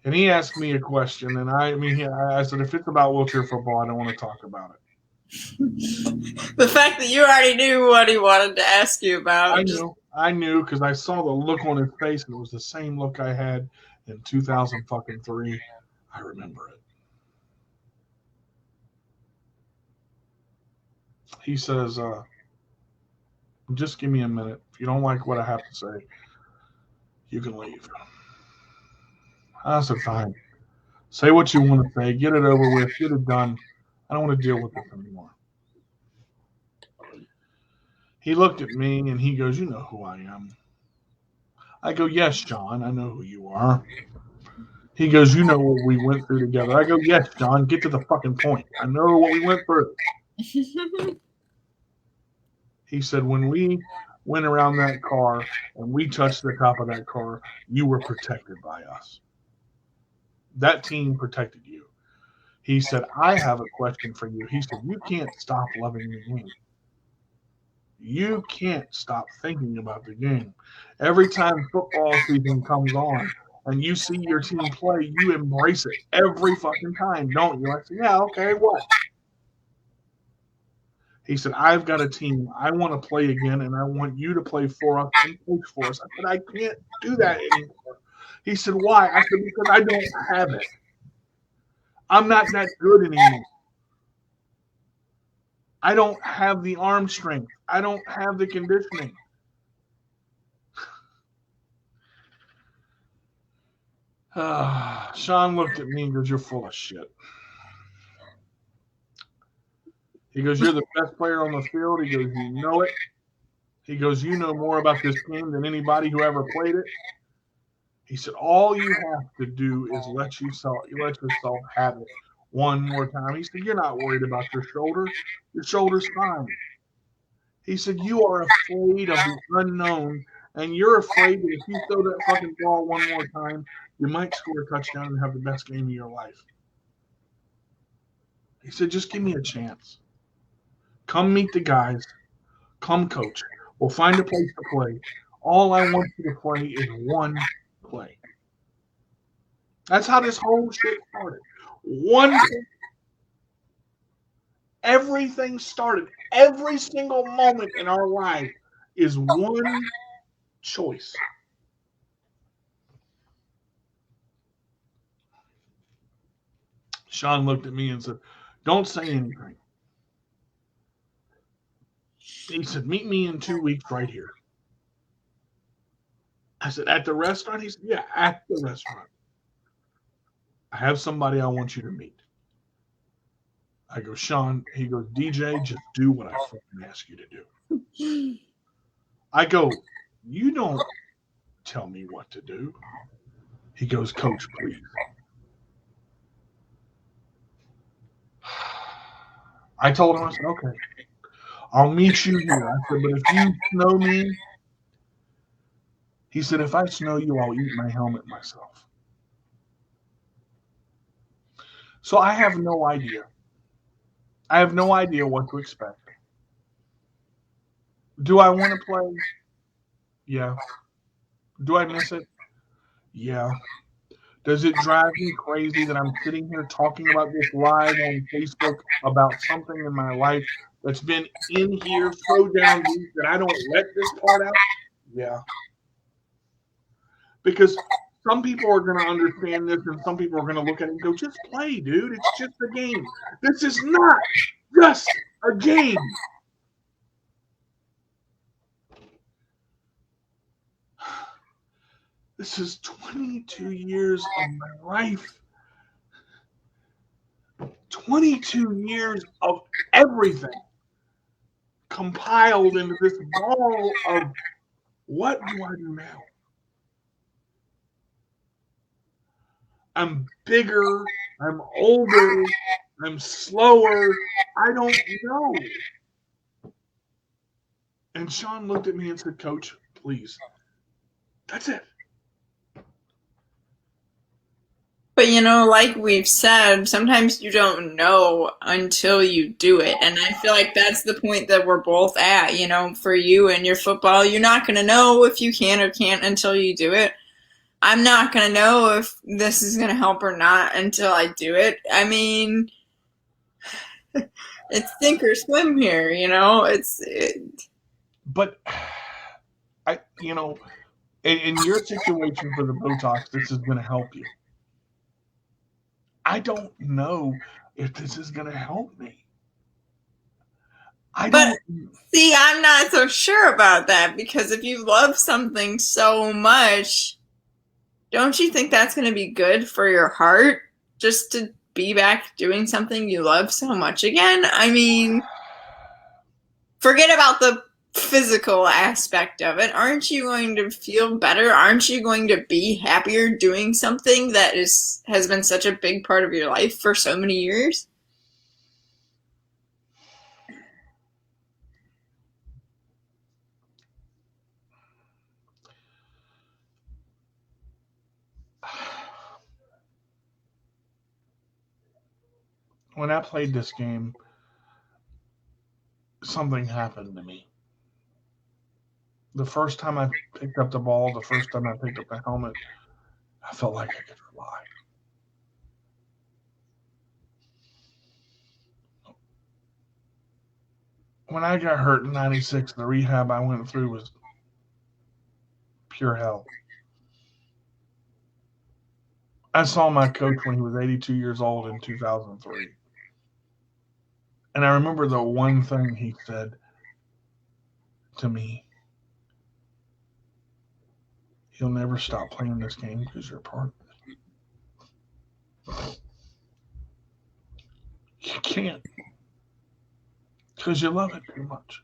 And he asked me a question. And I said, if it's about wheelchair football, I don't want to talk about it. The fact that you already knew what he wanted to ask you about. I knew because I saw the look on his face, and it was the same look I had in 2003. I remember it. He says, just give me a minute. If you don't like what I have to say, you can leave. I said, fine. Say what you want to say. Get it over with. Get it done. I don't want to deal with this anymore. He looked at me and he goes, you know who I am. I go, yes, John, I know who you are. He goes, you know what we went through together. I go, yes, John, get to the fucking point. I know what we went through. He said, when we went around that car and we touched the top of that car, you were protected by us. That team protected you. He said, I have a question for you. He said, you can't stop loving the game. You can't stop thinking about the game. Every time football season comes on and you see your team play, you embrace it every fucking time, don't you? I said, yeah, okay, what? He said, I've got a team. I want to play again, and I want you to play for us and coach for us. I said, I can't do that anymore. He said, why? I said, because I don't have it. I'm not that good anymore. I don't have the arm strength. I don't have the conditioning. Sean looked at me and goes, you're full of shit. He goes, you're the best player on the field. He goes, you know it. He goes, you know more about this team than anybody who ever played it. He said, all you have to do is let yourself have it one more time. He said, you're not worried about your shoulder. Your shoulder's fine. He said, you are afraid of the unknown, and you're afraid that if you throw that fucking ball one more time, you might score a touchdown and have the best game of your life. He said, just give me a chance. Come meet the guys. Come coach. We'll find a place to play. All I want you to play is one play. That's how this whole shit started. One play. Everything started. Every single moment in our life is one choice. Sean looked at me and said, don't say anything. He said, meet me in 2 weeks right here. I said, at the restaurant? He said, yeah, at the restaurant. I have somebody I want you to meet. I go, Sean. He goes, DJ, just do what I fucking ask you to do. I go, you don't tell me what to do. He goes, Coach, please. I told him, I said, okay, I'll meet you here. I said, but if you snow me, he said, if I snow you, I'll eat my helmet myself. So I have no idea. I have no idea what to expect. Do I want to play? Yeah. Do I miss it? Yeah. Does it drive me crazy that I'm sitting here talking about this live on Facebook about something in my life that's been in here so down deep that I don't let this part out? Yeah. Because some people are going to understand this and some people are going to look at it and go, just play, dude. It's just a game. This is not. Just a game. This is 22 years of my life. 22 years of everything compiled into this ball of what do I do now? I'm bigger, I'm older, I'm slower, I don't know. And Sean looked at me and said, Coach, please. That's it. But like we've said, sometimes you don't know until you do it. And I feel like that's the point that we're both at. For you and your football, you're not going to know if you can or can't until you do it. I'm not going to know if this is going to help or not until I do it. I mean, it's sink or swim here, But in your situation for the Botox, this is going to help you. I don't know if this is going to help me. But see, I'm not so sure about that, because if you love something so much, don't you think that's going to be good for your heart, just to be back doing something you love so much again? I mean, forget about the physical aspect of it. Aren't you going to feel better? Aren't you going to be happier doing something that has been such a big part of your life for so many years? When I played this game, something happened to me. The first time I picked up the ball, the first time I picked up the helmet, I felt like I could fly. When I got hurt in '96, the rehab I went through was pure hell. I saw my coach when he was 82 years old in 2003. And I remember the one thing he said to me: you'll never stop playing this game because you're part of it. You can't, because you love it too much.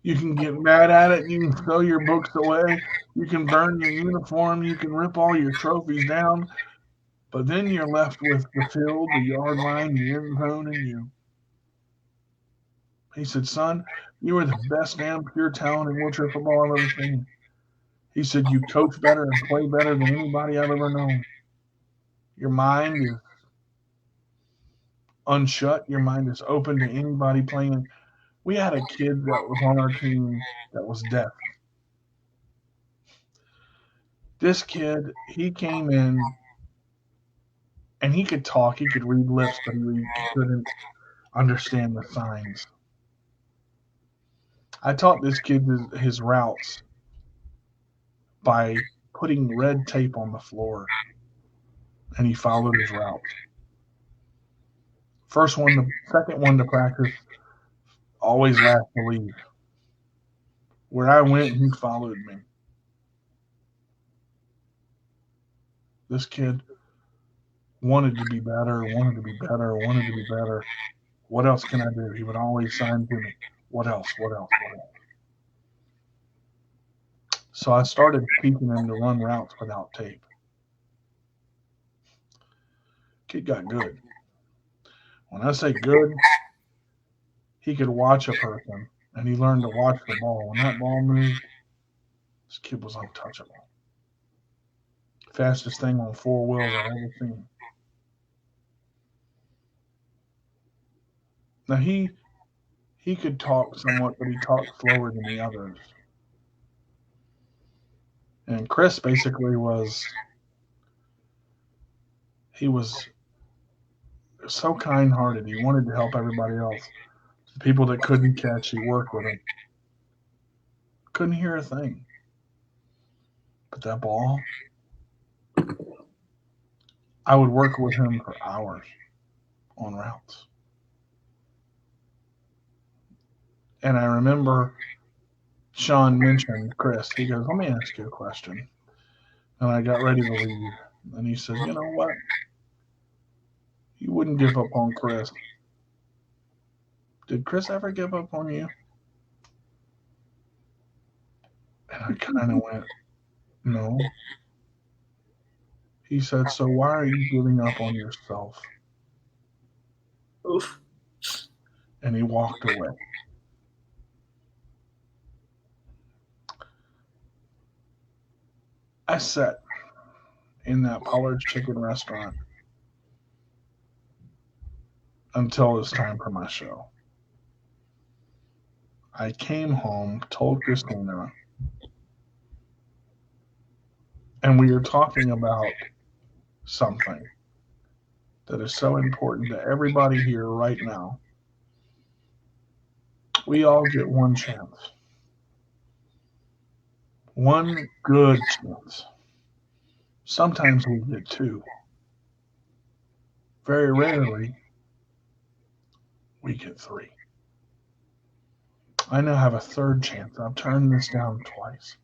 You can get mad at it, you can throw your books away, you can burn your uniform, you can rip all your trophies down, but then you're left with the field, the yard line, the end zone, and you. He said, son, you are the best damn pure talent in wheelchair football I've ever seen. He said, you coach better and play better than anybody I've ever known. Your mind is unshut. Your mind is open to anybody playing. We had a kid that was on our team that was deaf. This kid, he came in and he could talk, he could read lips, but he couldn't understand the signs. I taught this kid his routes by putting red tape on the floor, and he followed his route. Second one to practice, always last to leave. Where I went, he followed me. This kid wanted to be better, wanted to be better, wanted to be better. What else can I do? He would always sign to me. What else? What else? What else? So I started teaching him to run routes without tape. Kid got good. When I say good, he could watch a person, and he learned to watch the ball. When that ball moved, this kid was untouchable. Fastest thing on four wheels I've ever seen. Now he could talk somewhat, but he talked slower than the others. And Chris basically he was so kind-hearted. He wanted to help everybody else. The people that couldn't catch, he worked with them. Couldn't hear a thing. But that ball, I would work with him for hours on routes. And I remember Sean mentioned Chris. He goes, "Let me ask you a question." And I got ready to leave. And he said, "You know what? You wouldn't give up on Chris. Did Chris ever give up on you?" And I kind of went, "No." He said, "So why are you giving up on yourself?" Oof. And he walked away. I sat in that Pollard's Chicken restaurant until it was time for my show. I came home, told Christina, and we were talking about something that is so important to everybody here right now. We all get one chance, one good chance. Sometimes we get two. Very rarely, we get three. I now have a third chance. I've turned this down twice.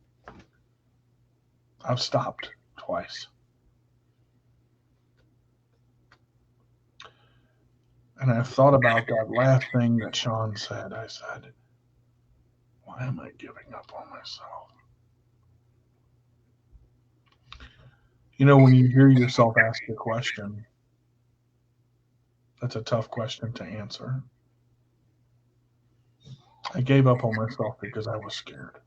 I've stopped twice. And I've thought about that last thing that Sean said. I said, why am I giving up on myself? You know, when you hear yourself ask a question, that's a tough question to answer. I gave up on myself because I was scared.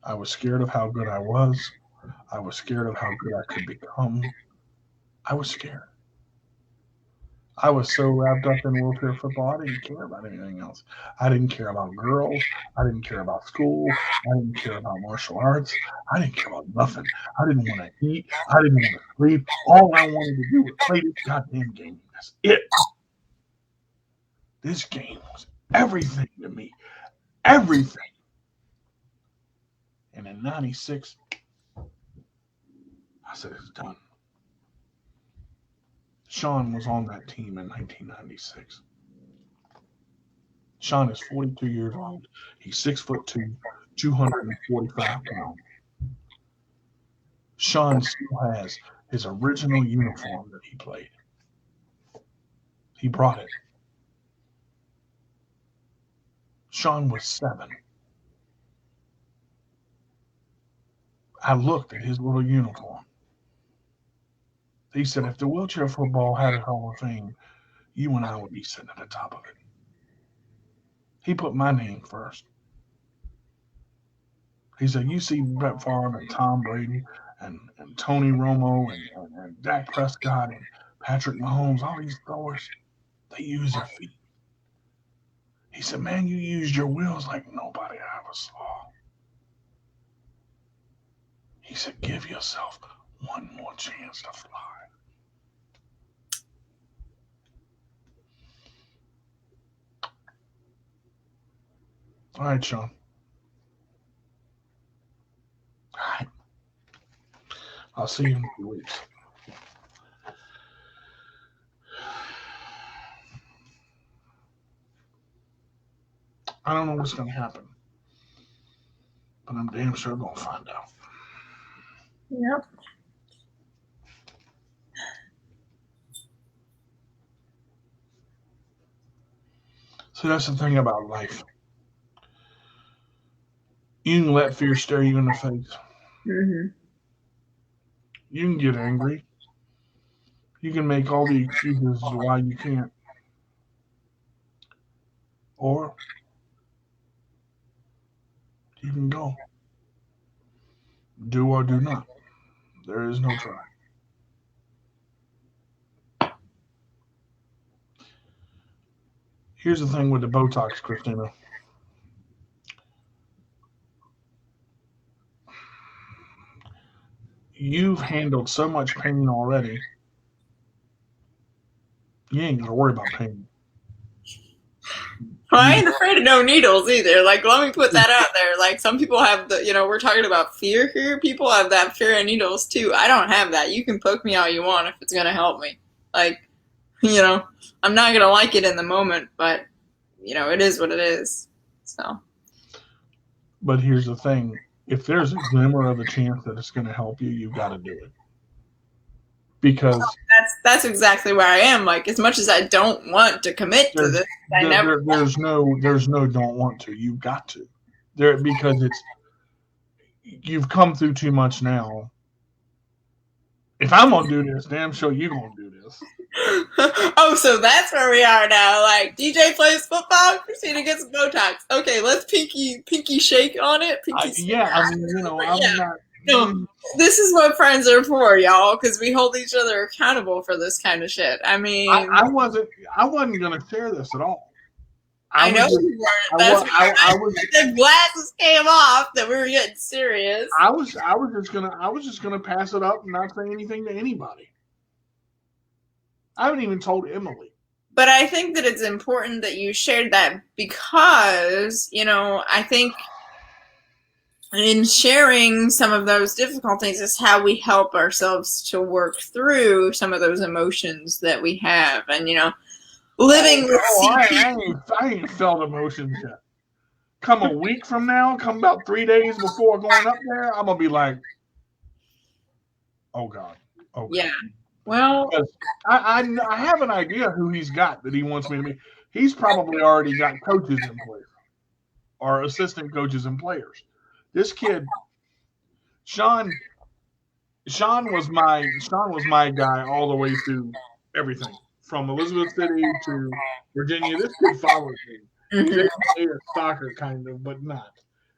I was scared of how good I was. I was scared of how good I could become. I was scared. I was so wrapped up in wheelchair football, I didn't care about anything else. I didn't care about girls. I didn't care about school. I didn't care about martial arts. I didn't care about nothing. I didn't want to eat. I didn't want to sleep. All I wanted to do was play this goddamn game. That's it. This game was everything to me. Everything. And in 96, I said, it's done. Sean was on that team in 1996. Sean is 42 years old. He's 6'2", 245 pounds. Sean still has his original uniform that he played. He brought it. Sean was 7. I looked at his little uniform. He said, if the wheelchair football had a Hall of Fame, you and I would be sitting at the top of it. He put my name first. He said, you see Brett Favre and Tom Brady and Tony Romo and Dak Prescott and Patrick Mahomes, all these throwers, they use their feet. He said, man, you used your wheels like nobody I ever saw. He said, give yourself one more chance to fly. All right, Sean. All right. I'll see you in a few weeks. I don't know what's going to happen, but I'm damn sure going to find out. Yep. So that's the thing about life. You can let fear stare you in the face. Mm-hmm. You can get angry. You can make all the excuses why you can't. Or you can go. Do or do not. There is no try. Here's the thing with the Botox, Christina. You've handled so much pain already. You ain't got to worry about pain. Well, I ain't afraid of no needles either. Like, let me put that out there. Like, some people have the, we're talking about fear here. People have that fear of needles too. I don't have that. You can poke me all you want if it's going to help me. Like, I'm not going to like it in the moment, but, it is what it is. So. But here's the thing: if there's a glimmer of a chance that it's going to help you, you've got to do it. Because that's exactly where I am. Like, as much as I don't want to commit to this, there's no don't want to. You've got to. Because you've come through too much now. If I'm gonna do this, damn sure you're gonna do this. Oh, so that's where we are now. Like, DJ plays football, Christina gets Botox. Okay, let's pinky shake on it. I'm not. No, this is what friends are for, y'all, because we hold each other accountable for this kind of shit. I mean, I wasn't gonna share this at all. I know you weren't. That's the glasses came off that we were getting serious. I was just gonna pass it up and not say anything to anybody. I haven't even told Emily. But I think that it's important that you shared that because, I think in sharing some of those difficulties is how we help ourselves to work through some of those emotions that we have. And, living with CP. I ain't felt emotions yet. Come a week from now, come about 3 days before going up there, I'm going to be like, oh, God. Oh, God. Yeah. Well, I have an idea who he's got that he wants me to meet. He's probably already got coaches in place or assistant coaches and players. This kid, Sean was my guy all the way through everything from Elizabeth City to Virginia. This kid followed me. Mm-hmm. They play a soccer kind of, but not.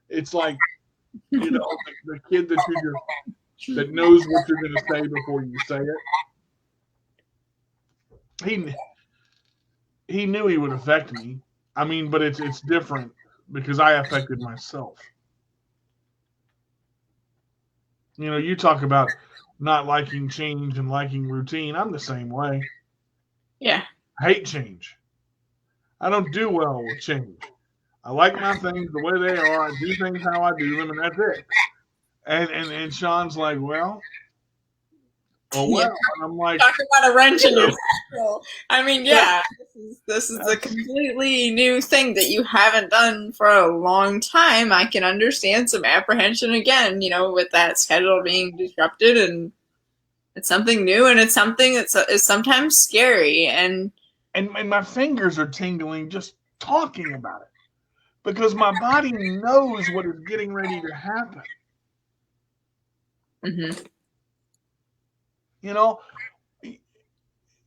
It's like the kid that knows what you're going to say before you say it. He knew he would affect me. I mean, but it's different because I affected myself. You talk about not liking change and liking routine. I'm the same way. Yeah. I hate change. I don't do well with change. I like my things the way they are. I do things how I do them, and that's it. And Sean's like, well. And I'm like, talk about a wrench in your schedule. I mean, yeah, this is a completely new thing that you haven't done for a long time. I can understand some apprehension again, with that schedule being disrupted, and it's something new, and it's something that's sometimes scary, and my fingers are tingling just talking about it because my body knows what is getting ready to happen. Mm-hmm.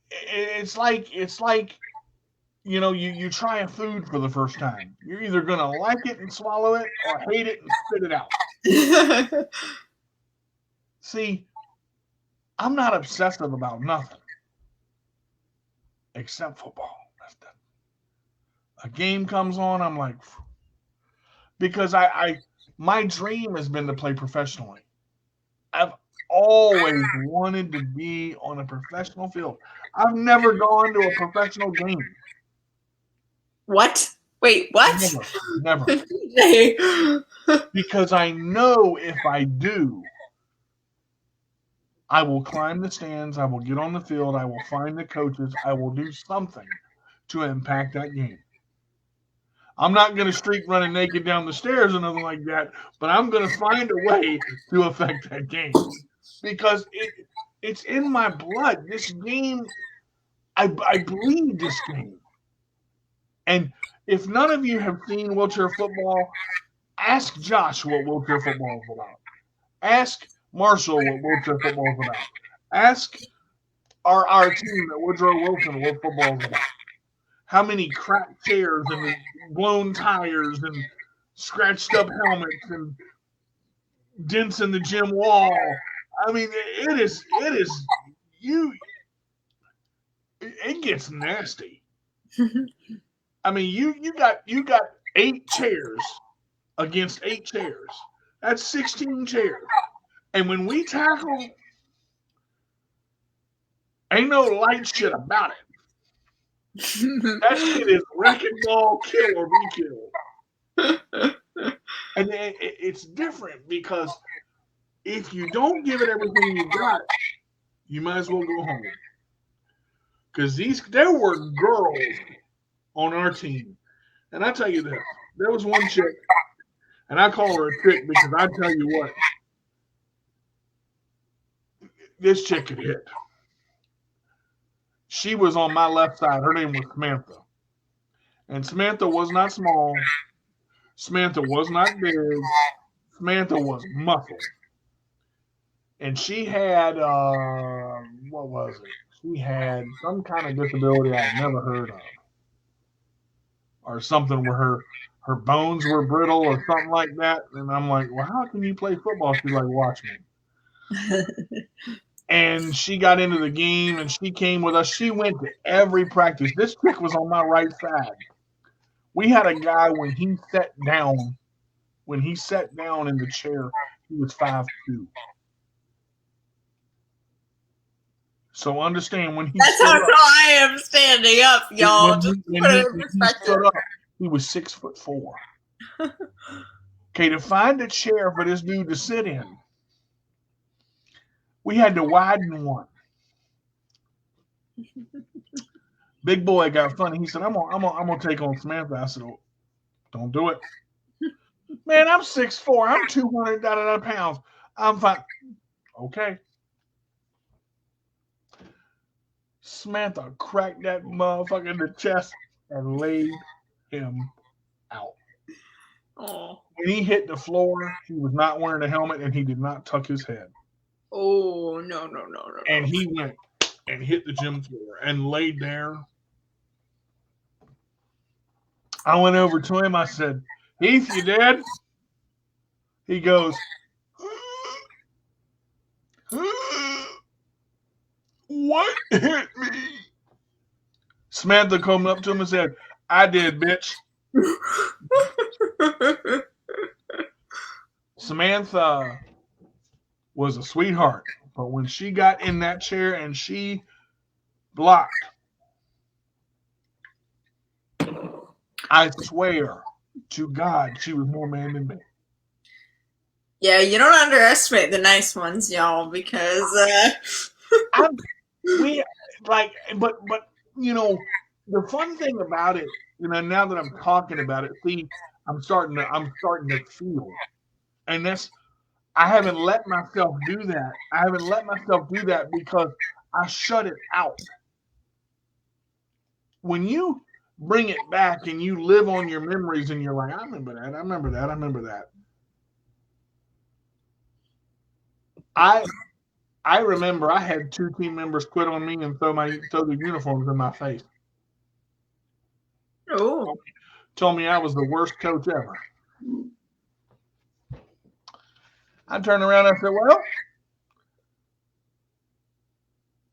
It's like you try a food for the first time. You're either gonna like it and swallow it or hate it and spit it out. See, I'm not obsessive about nothing except football. A game comes on, I'm like, because my dream has been to play professionally. I've always wanted to be on a professional field. I've never gone to a professional game. What? Wait, what? Never. Because I know if I do, I will climb the stands, I will get on the field, I will find the coaches, I will do something to impact that game. I'm not going to streak running naked down the stairs or nothing like that, but I'm going to find a way to affect that game. Because it's in my blood. This game, I bleed this game. And if none of you have seen wheelchair football, ask Josh what wheelchair football is about. Ask Marshall what wheelchair football is about. Ask our team at Woodrow Wilson what football is about. How many cracked chairs and blown tires and scratched up helmets and dents in the gym wall. I mean, it gets nasty. I mean, you got 8 chairs against 8 chairs. That's 16 chairs. And when we tackle, ain't no light shit about it. That shit is wrecking ball, kill or be killed. And it's different because if you don't give it everything you got, you might as well go home. Because there were girls on our team And I tell you this, there was one chick, and I call her a chick because I tell you what, this chick could hit. She was on my left side. Her name was Samantha. And Samantha was not small. Samantha was not big. Samantha was muscle. And she had, what was it? She had some kind of disability I'd never heard of. Or something where her bones were brittle or something like that. And I'm like, well, how can you play football? She's like, watch me. And she got into the game and she came with us. She went to every practice. This chick was on my right side. We had a guy when he sat down in the chair, he was 5'2". So understand when he That's how tall I am standing up, y'all. Just put it in perspective. He was 6'4". Okay, to find a chair for this dude to sit in, we had to widen one. Big boy got funny. He said, "I'm gonna take on Samantha." I said, "Oh, don't do it, man. I'm 6'4". I'm 200 pounds. I'm fine." Okay. Samantha cracked that motherfucker in the chest and laid him out. Oh. When he hit the floor, he was not wearing a helmet and he did not tuck his head. Oh, no. And he went and hit the gym floor and laid there. I went over to him. I said, "Heath, you dead?" He goes, "What hit me?" Samantha came up to him and said, "I did, bitch." Samantha was a sweetheart, but when she got in that chair and she blocked, I swear to God, she was more man than me. Yeah, you don't underestimate the nice ones, y'all, because but you know, the fun thing about it, you know, now that I'm talking about it, see, I'm starting to feel, and I haven't let myself do that. I haven't let myself do that because I shut it out. When you bring it back and you live on your memories and you're like, I remember that. I remember I had 2 team members quit on me and throw the uniforms in my face. Oh. Told me I was the worst coach ever. I turned around and I said, well,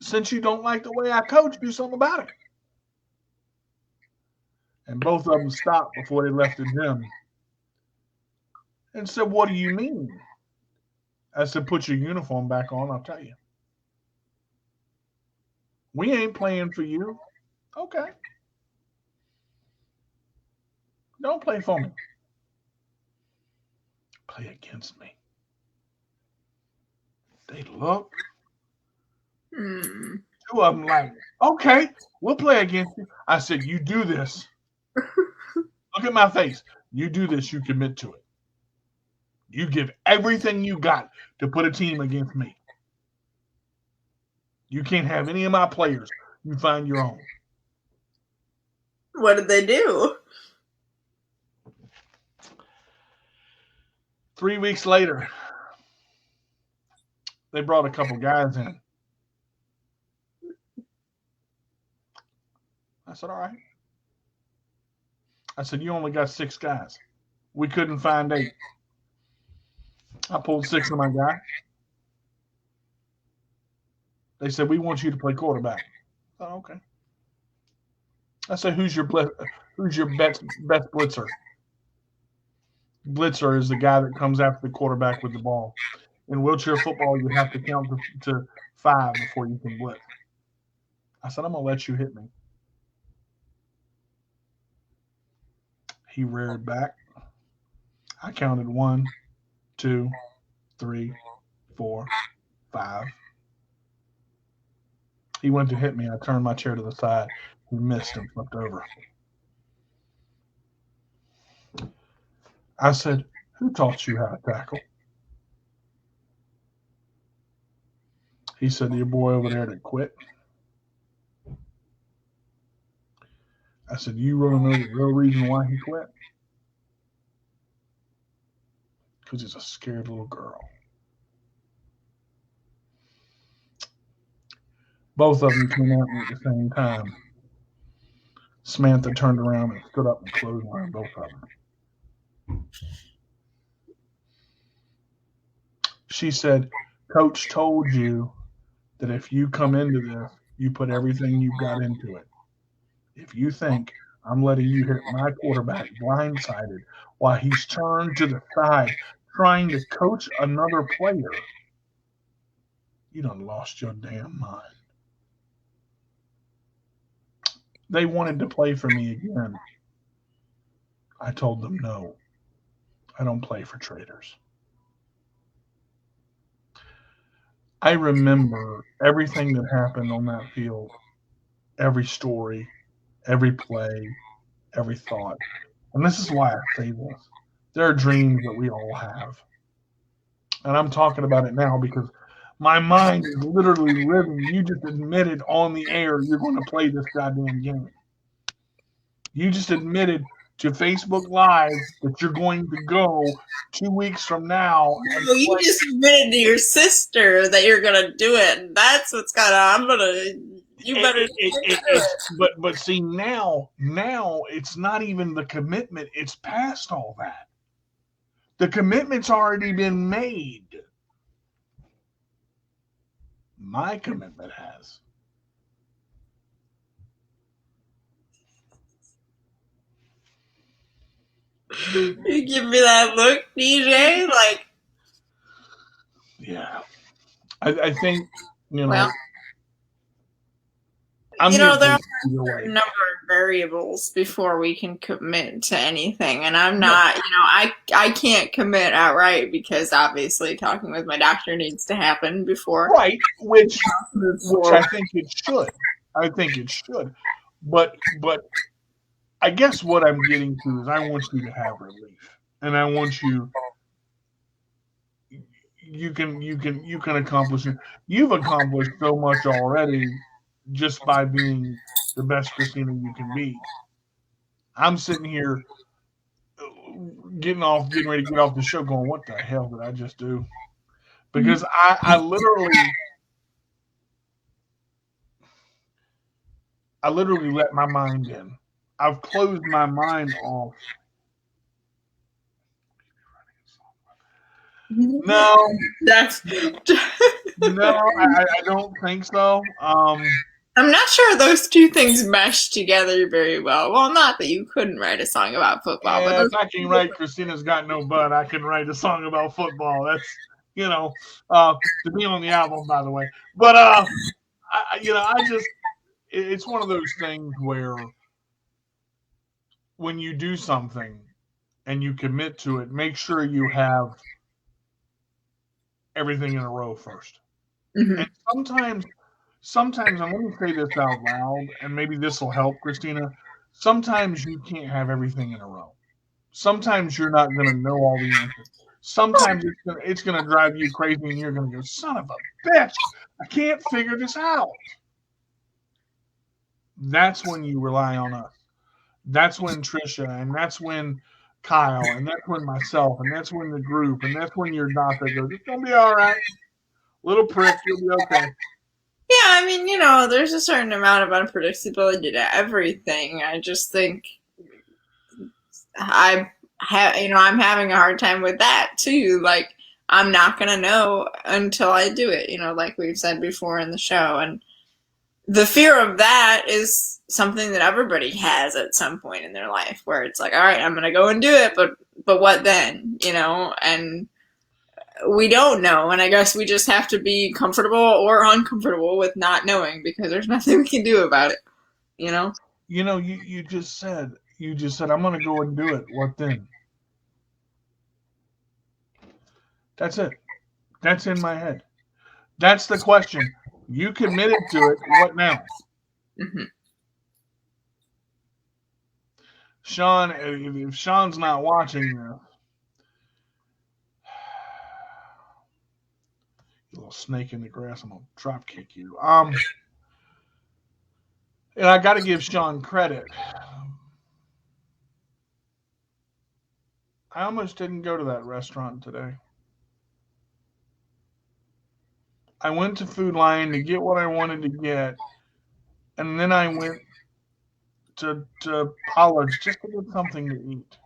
since you don't like the way I coach, do something about it. And both of them stopped before they left the gym and said, what do you mean? I said, put your uniform back on, I'll tell you. We ain't playing for you. Okay. Don't play for me. Play against me. They looked. 2 of them like, okay, we'll play against you. I said, you do this. Look at my face. You do this, you commit to it. You give everything you got to put a team against me. You can't have any of my players. You find your own. What did they do? 3 weeks later, they brought a couple guys in. I said, all right. I said, you only got 6 guys. We couldn't find 8. I pulled 6 of my guys. They said, we want you to play quarterback. Oh, okay. I said, who's your best blitzer? Blitzer is the guy that comes after the quarterback with the ball. In wheelchair football, you have to count to 5 before you can blitz. I said, I'm going to let you hit me. He reared back. I counted 1, 2, 3, 4, 5. He went to hit me. I turned my chair to the side. He missed and flipped over. I said, who taught you how to tackle? He said, your boy over there that quit. I said, you want to know the real reason why he quit? Because he's a scared little girl. Both of them came at me at the same time. Samantha turned around and stood up and clotheslined both of them. She said, Coach told you that if you come into this, you put everything you've got into it. If you think I'm letting you hit my quarterback blindsided while he's turned to the side trying to coach another player, you done lost your damn mind. They wanted to play for me again. I told them no. I don't play for traitors. I remember everything that happened on that field, every story, every play, every thought. And this is why I say this. There are dreams that we all have. And I'm talking about it now because my mind is literally living. You just admitted on the air you're going to play this goddamn game. You just admitted to Facebook Live that you're going to go 2 weeks from now. No, you just admitted to your sister that you're gonna do it, and that's what's you better. But see now it's not even the commitment. It's past all that. The commitment's already been made. My commitment has. You give me that look, DJ. Like, yeah, I think well, I'm there are a number of variables before we can commit to anything, and I'm not. I can't commit outright because obviously talking with my doctor needs to happen before. Right, which I think it should. I think it should, but I guess what I'm getting to is I want you to have relief, and I want you. You can accomplish it. You've accomplished so much already just by being the best Christina you can be. I'm sitting here getting ready to get off the show going, what the hell did I just do? Because I literally let my mind in. I've closed my mind off. No, I don't think so. I'm not sure those two things mesh together very well. Well, not that you couldn't write a song about football. Yeah, if I can write Christina's Got No Butt, I can write a song about football. That's, to be on the album, by the way. But, it's one of those things where when you do something and you commit to it, make sure you have everything in a row first. Mm-hmm. And sometimes, and let me say this out loud, and maybe this will help, Christina. Sometimes you can't have everything in a row. Sometimes you're not going to know all the answers. Sometimes it's going to drive you crazy, and you're going to go, son of a bitch, I can't figure this out. That's when you rely on us. That's when Trisha, and that's when Kyle, and that's when myself, and that's when the group, and that's when your doctor goes, it's going to be all right. Little prick, you'll be okay. Yeah, I mean, there's a certain amount of unpredictability to everything. I just think I'm having a hard time with that too. Like, I'm not gonna know until I do it. Like we've said before in the show, and the fear of that is something that everybody has at some point in their life, where it's like, all right, I'm gonna go and do it, but what then? And we don't know, and I guess we just have to be comfortable or uncomfortable with not knowing because there's nothing we can do about it. You just said I'm gonna go and do it. What then? That's it. That's in my head. That's the question. You committed to it. What now? Mm-hmm. Sean, if Sean's not watching this, little snake in the grass. I'm gonna drop kick you. And I got to give Sean credit. I almost didn't go to that restaurant today. I went to Food Lion to get what I wanted to get, and then I went to Pollard's just to get something to eat.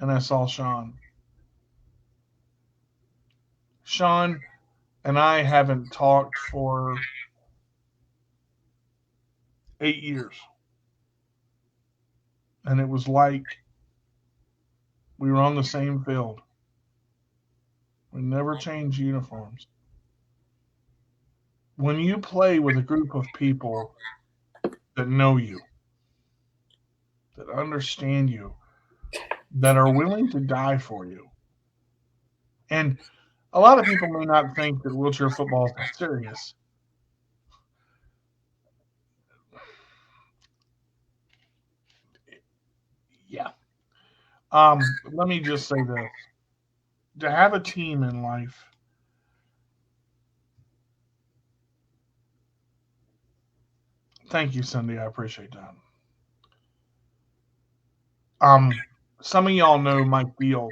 And I saw Sean. Sean and I haven't talked for 8 years. And it was like we were on the same field. We never changed uniforms. When you play with a group of people that know you, that understand you, that are willing to die for you, and a lot of people may not think that wheelchair football is that serious. Yeah. Let me just say this. To have a team in life, thank you, Cindy. I appreciate that. Some of y'all know Mike Beal,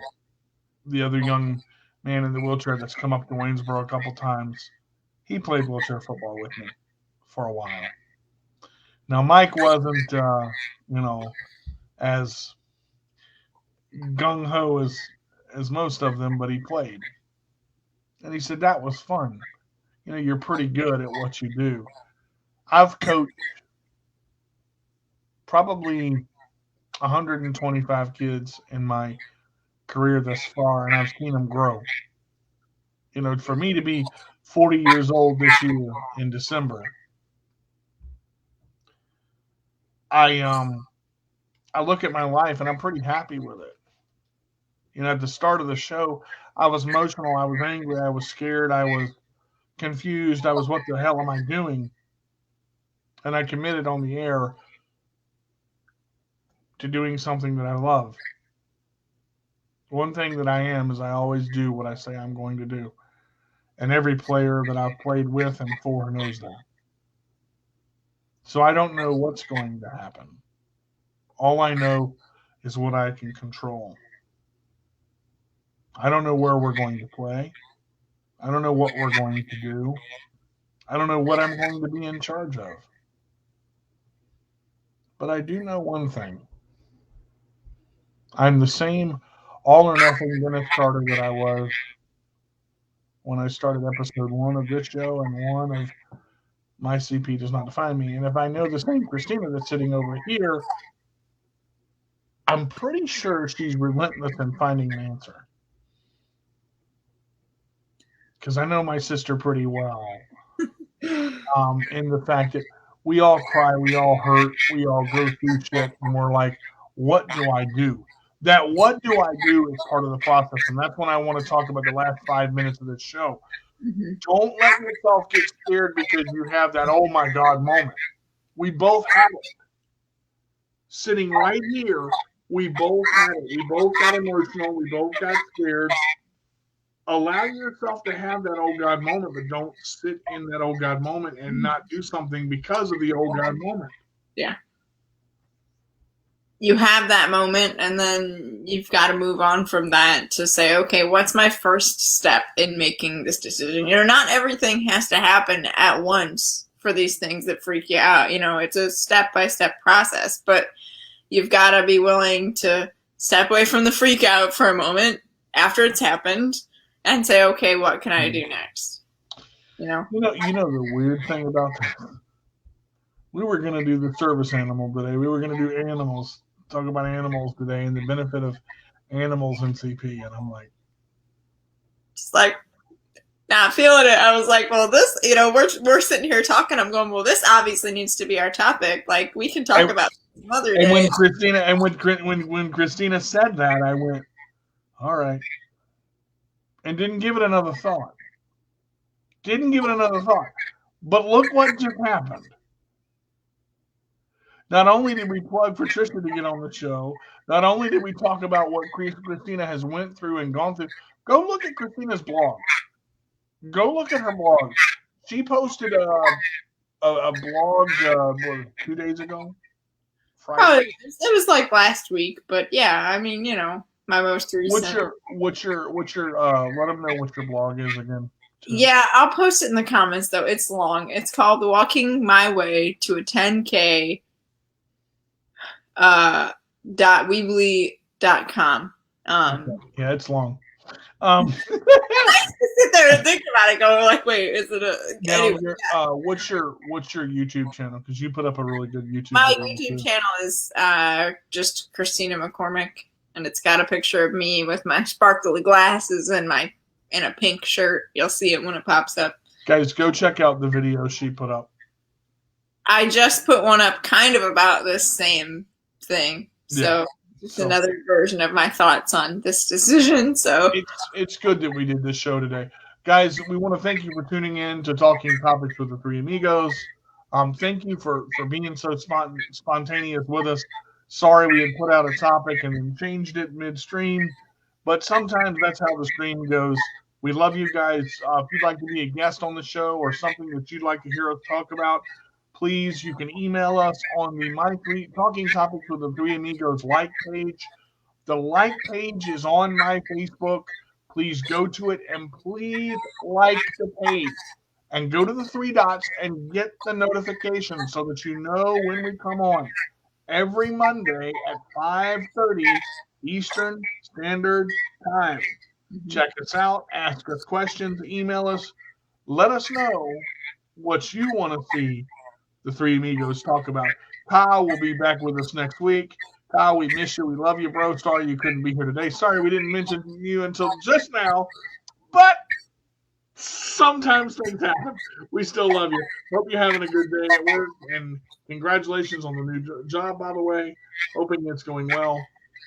the other young man in the wheelchair that's come up to Waynesboro a couple times. He played wheelchair football with me for a while. Now, Mike wasn't, as gung ho as most of them, but he played. And he said that was fun. You're pretty good at what you do. I've coached probably 125 kids in my career thus far, and I've seen them grow. For me to be 40 years old this year in December, I look at my life and I'm pretty happy with it. At the start of the show, I was emotional, I was angry, I was scared, I was confused, I was, what the hell am I doing? And I committed on the air to doing something that I love. One thing that I am is I always do what I say I'm going to do. And every player that I've played with and for knows that. So I don't know what's going to happen. All I know is what I can control. I don't know where we're going to play. I don't know what we're going to do. I don't know what I'm going to be in charge of. But I do know one thing. I'm the same all or nothing Dennis Carter that I was when I started episode 1 of this show and 1 of My CP Does Not Define Me. And if I know the same Christina that's sitting over here, I'm pretty sure she's relentless in finding an answer. Because I know my sister pretty well. In the fact that we all cry, we all hurt, we all go through shit, and we're like, what do I do? That what do I do is part of the process. And that's when I want to talk about the last 5 minutes of this show. Mm-hmm. Don't let yourself get scared because you have that oh my God moment. We both have it. Sitting right here, we both had it. We both got emotional. We both got scared. Allow yourself to have that oh God moment, but don't sit in that oh God moment and not do something because of the oh God moment. Yeah. You have that moment, and then you've got to move on from that to say, okay, what's my first step in making this decision? Not everything has to happen at once for these things that freak you out. It's a step-by-step process, but you've got to be willing to step away from the freak out for a moment after it's happened and say, okay, what can I do next? You know the weird thing about that? We were going to do the service animal today. We were going to do animals. Talk about animals today and the benefit of animals in CP, and I'm like, just like not feeling it. I was like, well, this, we're sitting here talking. I'm going, well, this obviously needs to be our topic. Like, we can talk about some other day. And when Christina said that, I went, all right, and didn't give it another thought. But look what just happened. Not only did we plug Patricia to get on the show, not only did we talk about what Christina has went through and gone through, Go look at Christina's blog. Go look at her blog. She posted a blog 2 days ago. Friday. Probably it was like last week, but yeah, I mean, my most recent. What's your let them know what your blog is again. Yeah, I'll post it in the comments though. It's long. It's called Walking My Way to a 10K .weebly.com. Yeah, it's long. I sit there and think about it, going like, "Wait, is it a?" Anyway, what's your YouTube channel? Because you put up a really good YouTube. My YouTube channel is just Christina McCormick, and it's got a picture of me with my sparkly glasses and in a pink shirt. You'll see it when it pops up. Guys, go check out the video she put up. I just put one up, kind of about this same thing. So. Yeah. It's another version of my thoughts on this decision. So it's good that we did this show today. Guys, we want to thank you for tuning in to Talking Topics with the Three Amigos. Thank you for being so spontaneous with us. Sorry we had put out a topic and then changed it midstream, but sometimes that's how the stream goes. We love you guys. If you'd like to be a guest on the show or something that you'd like to hear us talk about, please, you can email us on the Talking Topics with the Three Amigos like page. The like page is on my Facebook. Please go to it and please like the page. And go to the 3 dots and get the notification so that you know when we come on. Every Monday at 5:30 Eastern Standard Time. Check us out. Ask us questions. Email us. Let us know what you want to see the Three Amigos talk about. Kyle will be back with us next week. Kyle, we miss you. We love you, bro. Sorry you couldn't be here today. Sorry we didn't mention you until just now. But sometimes things happen. We still love you. Hope you're having a good day at work. And congratulations on the new job, by the way. Hoping it's going well.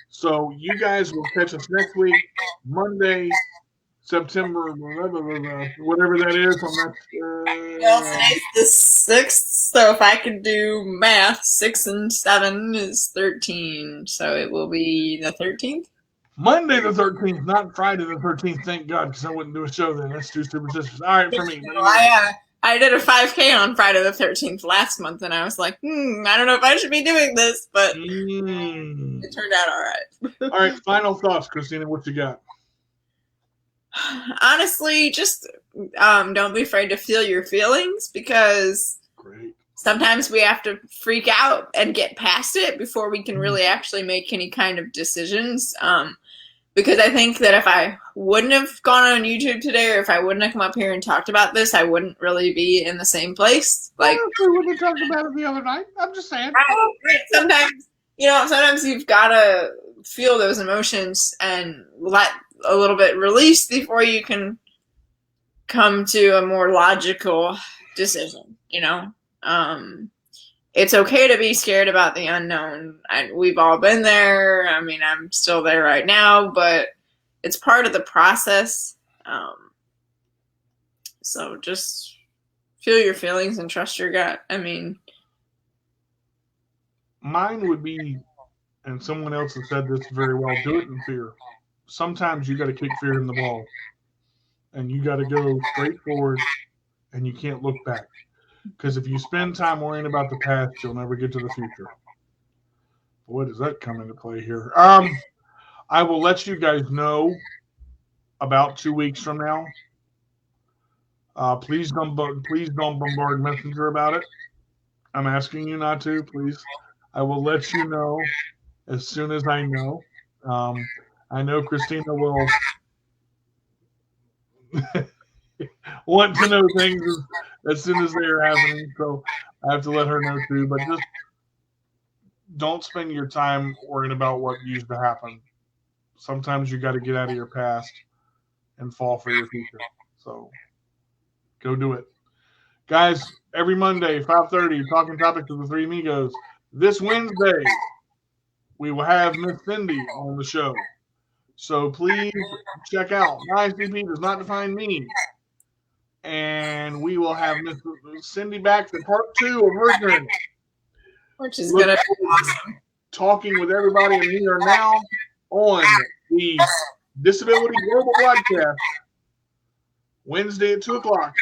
So you guys will catch us next week, Monday, September, whatever that is. Today's the 6th, so if I can do math, 6 and 7 is 13, so it will be the 13th? Monday the 13th, not Friday the 13th, thank God, because I wouldn't do a show then. That's too superstitious. All right, for me. I did a 5K on Friday the 13th last month, and I was like, I don't know if I should be doing this, but it turned out all right. All right, final thoughts, Christina, what you got? Honestly, just don't be afraid to feel your feelings, because sometimes we have to freak out and get past it before we can really actually make any kind of decisions. Because I think that if I wouldn't have gone on YouTube today, or if I wouldn't have come up here and talked about this, I wouldn't really be in the same place. Like, we wouldn't have talked about it the other night. I'm just saying. Right. Sometimes you've got to feel those emotions and let a little bit release before you can come to a more logical decision. It's okay to be scared about the unknown. We've all been there. I mean, I'm still there right now, but it's part of the process. So just feel your feelings and trust your gut. I mean, mine would be, and someone else has said this very well, do it in fear. Sometimes you got to kick fear in the ball, and you got to go straight forward, and you can't look back. Because if you spend time worrying about the past, you'll never get to the future. Boy, does that come into play here. I will let you guys know about 2 weeks from now. Please don't bombard Messenger about it. I'm asking you not to, please. I will let you know as soon as I know. I know Christina will want to know things as soon as they are happening, so I have to let her know too. But just don't spend your time worrying about what used to happen. Sometimes you got to get out of your past and fall for your future. So go do it. Guys, every Monday, 5:30, Talking Topics with the Three Amigos. This Wednesday, we will have Miss Cindy on the show. So please check out My ICP Does Not Define Me. And we will have Miss Cindy back for part 2 of her journey. Which is going to be awesome. Talking with everybody, and we are now on the Disability Global Broadcast, Wednesday at 2 o'clock.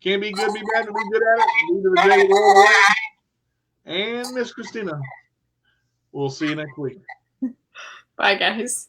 Can't be good, be bad, to be good at it. Lead to the J with Roll Away. And Miss Christina. We'll see you next week. Bye, guys.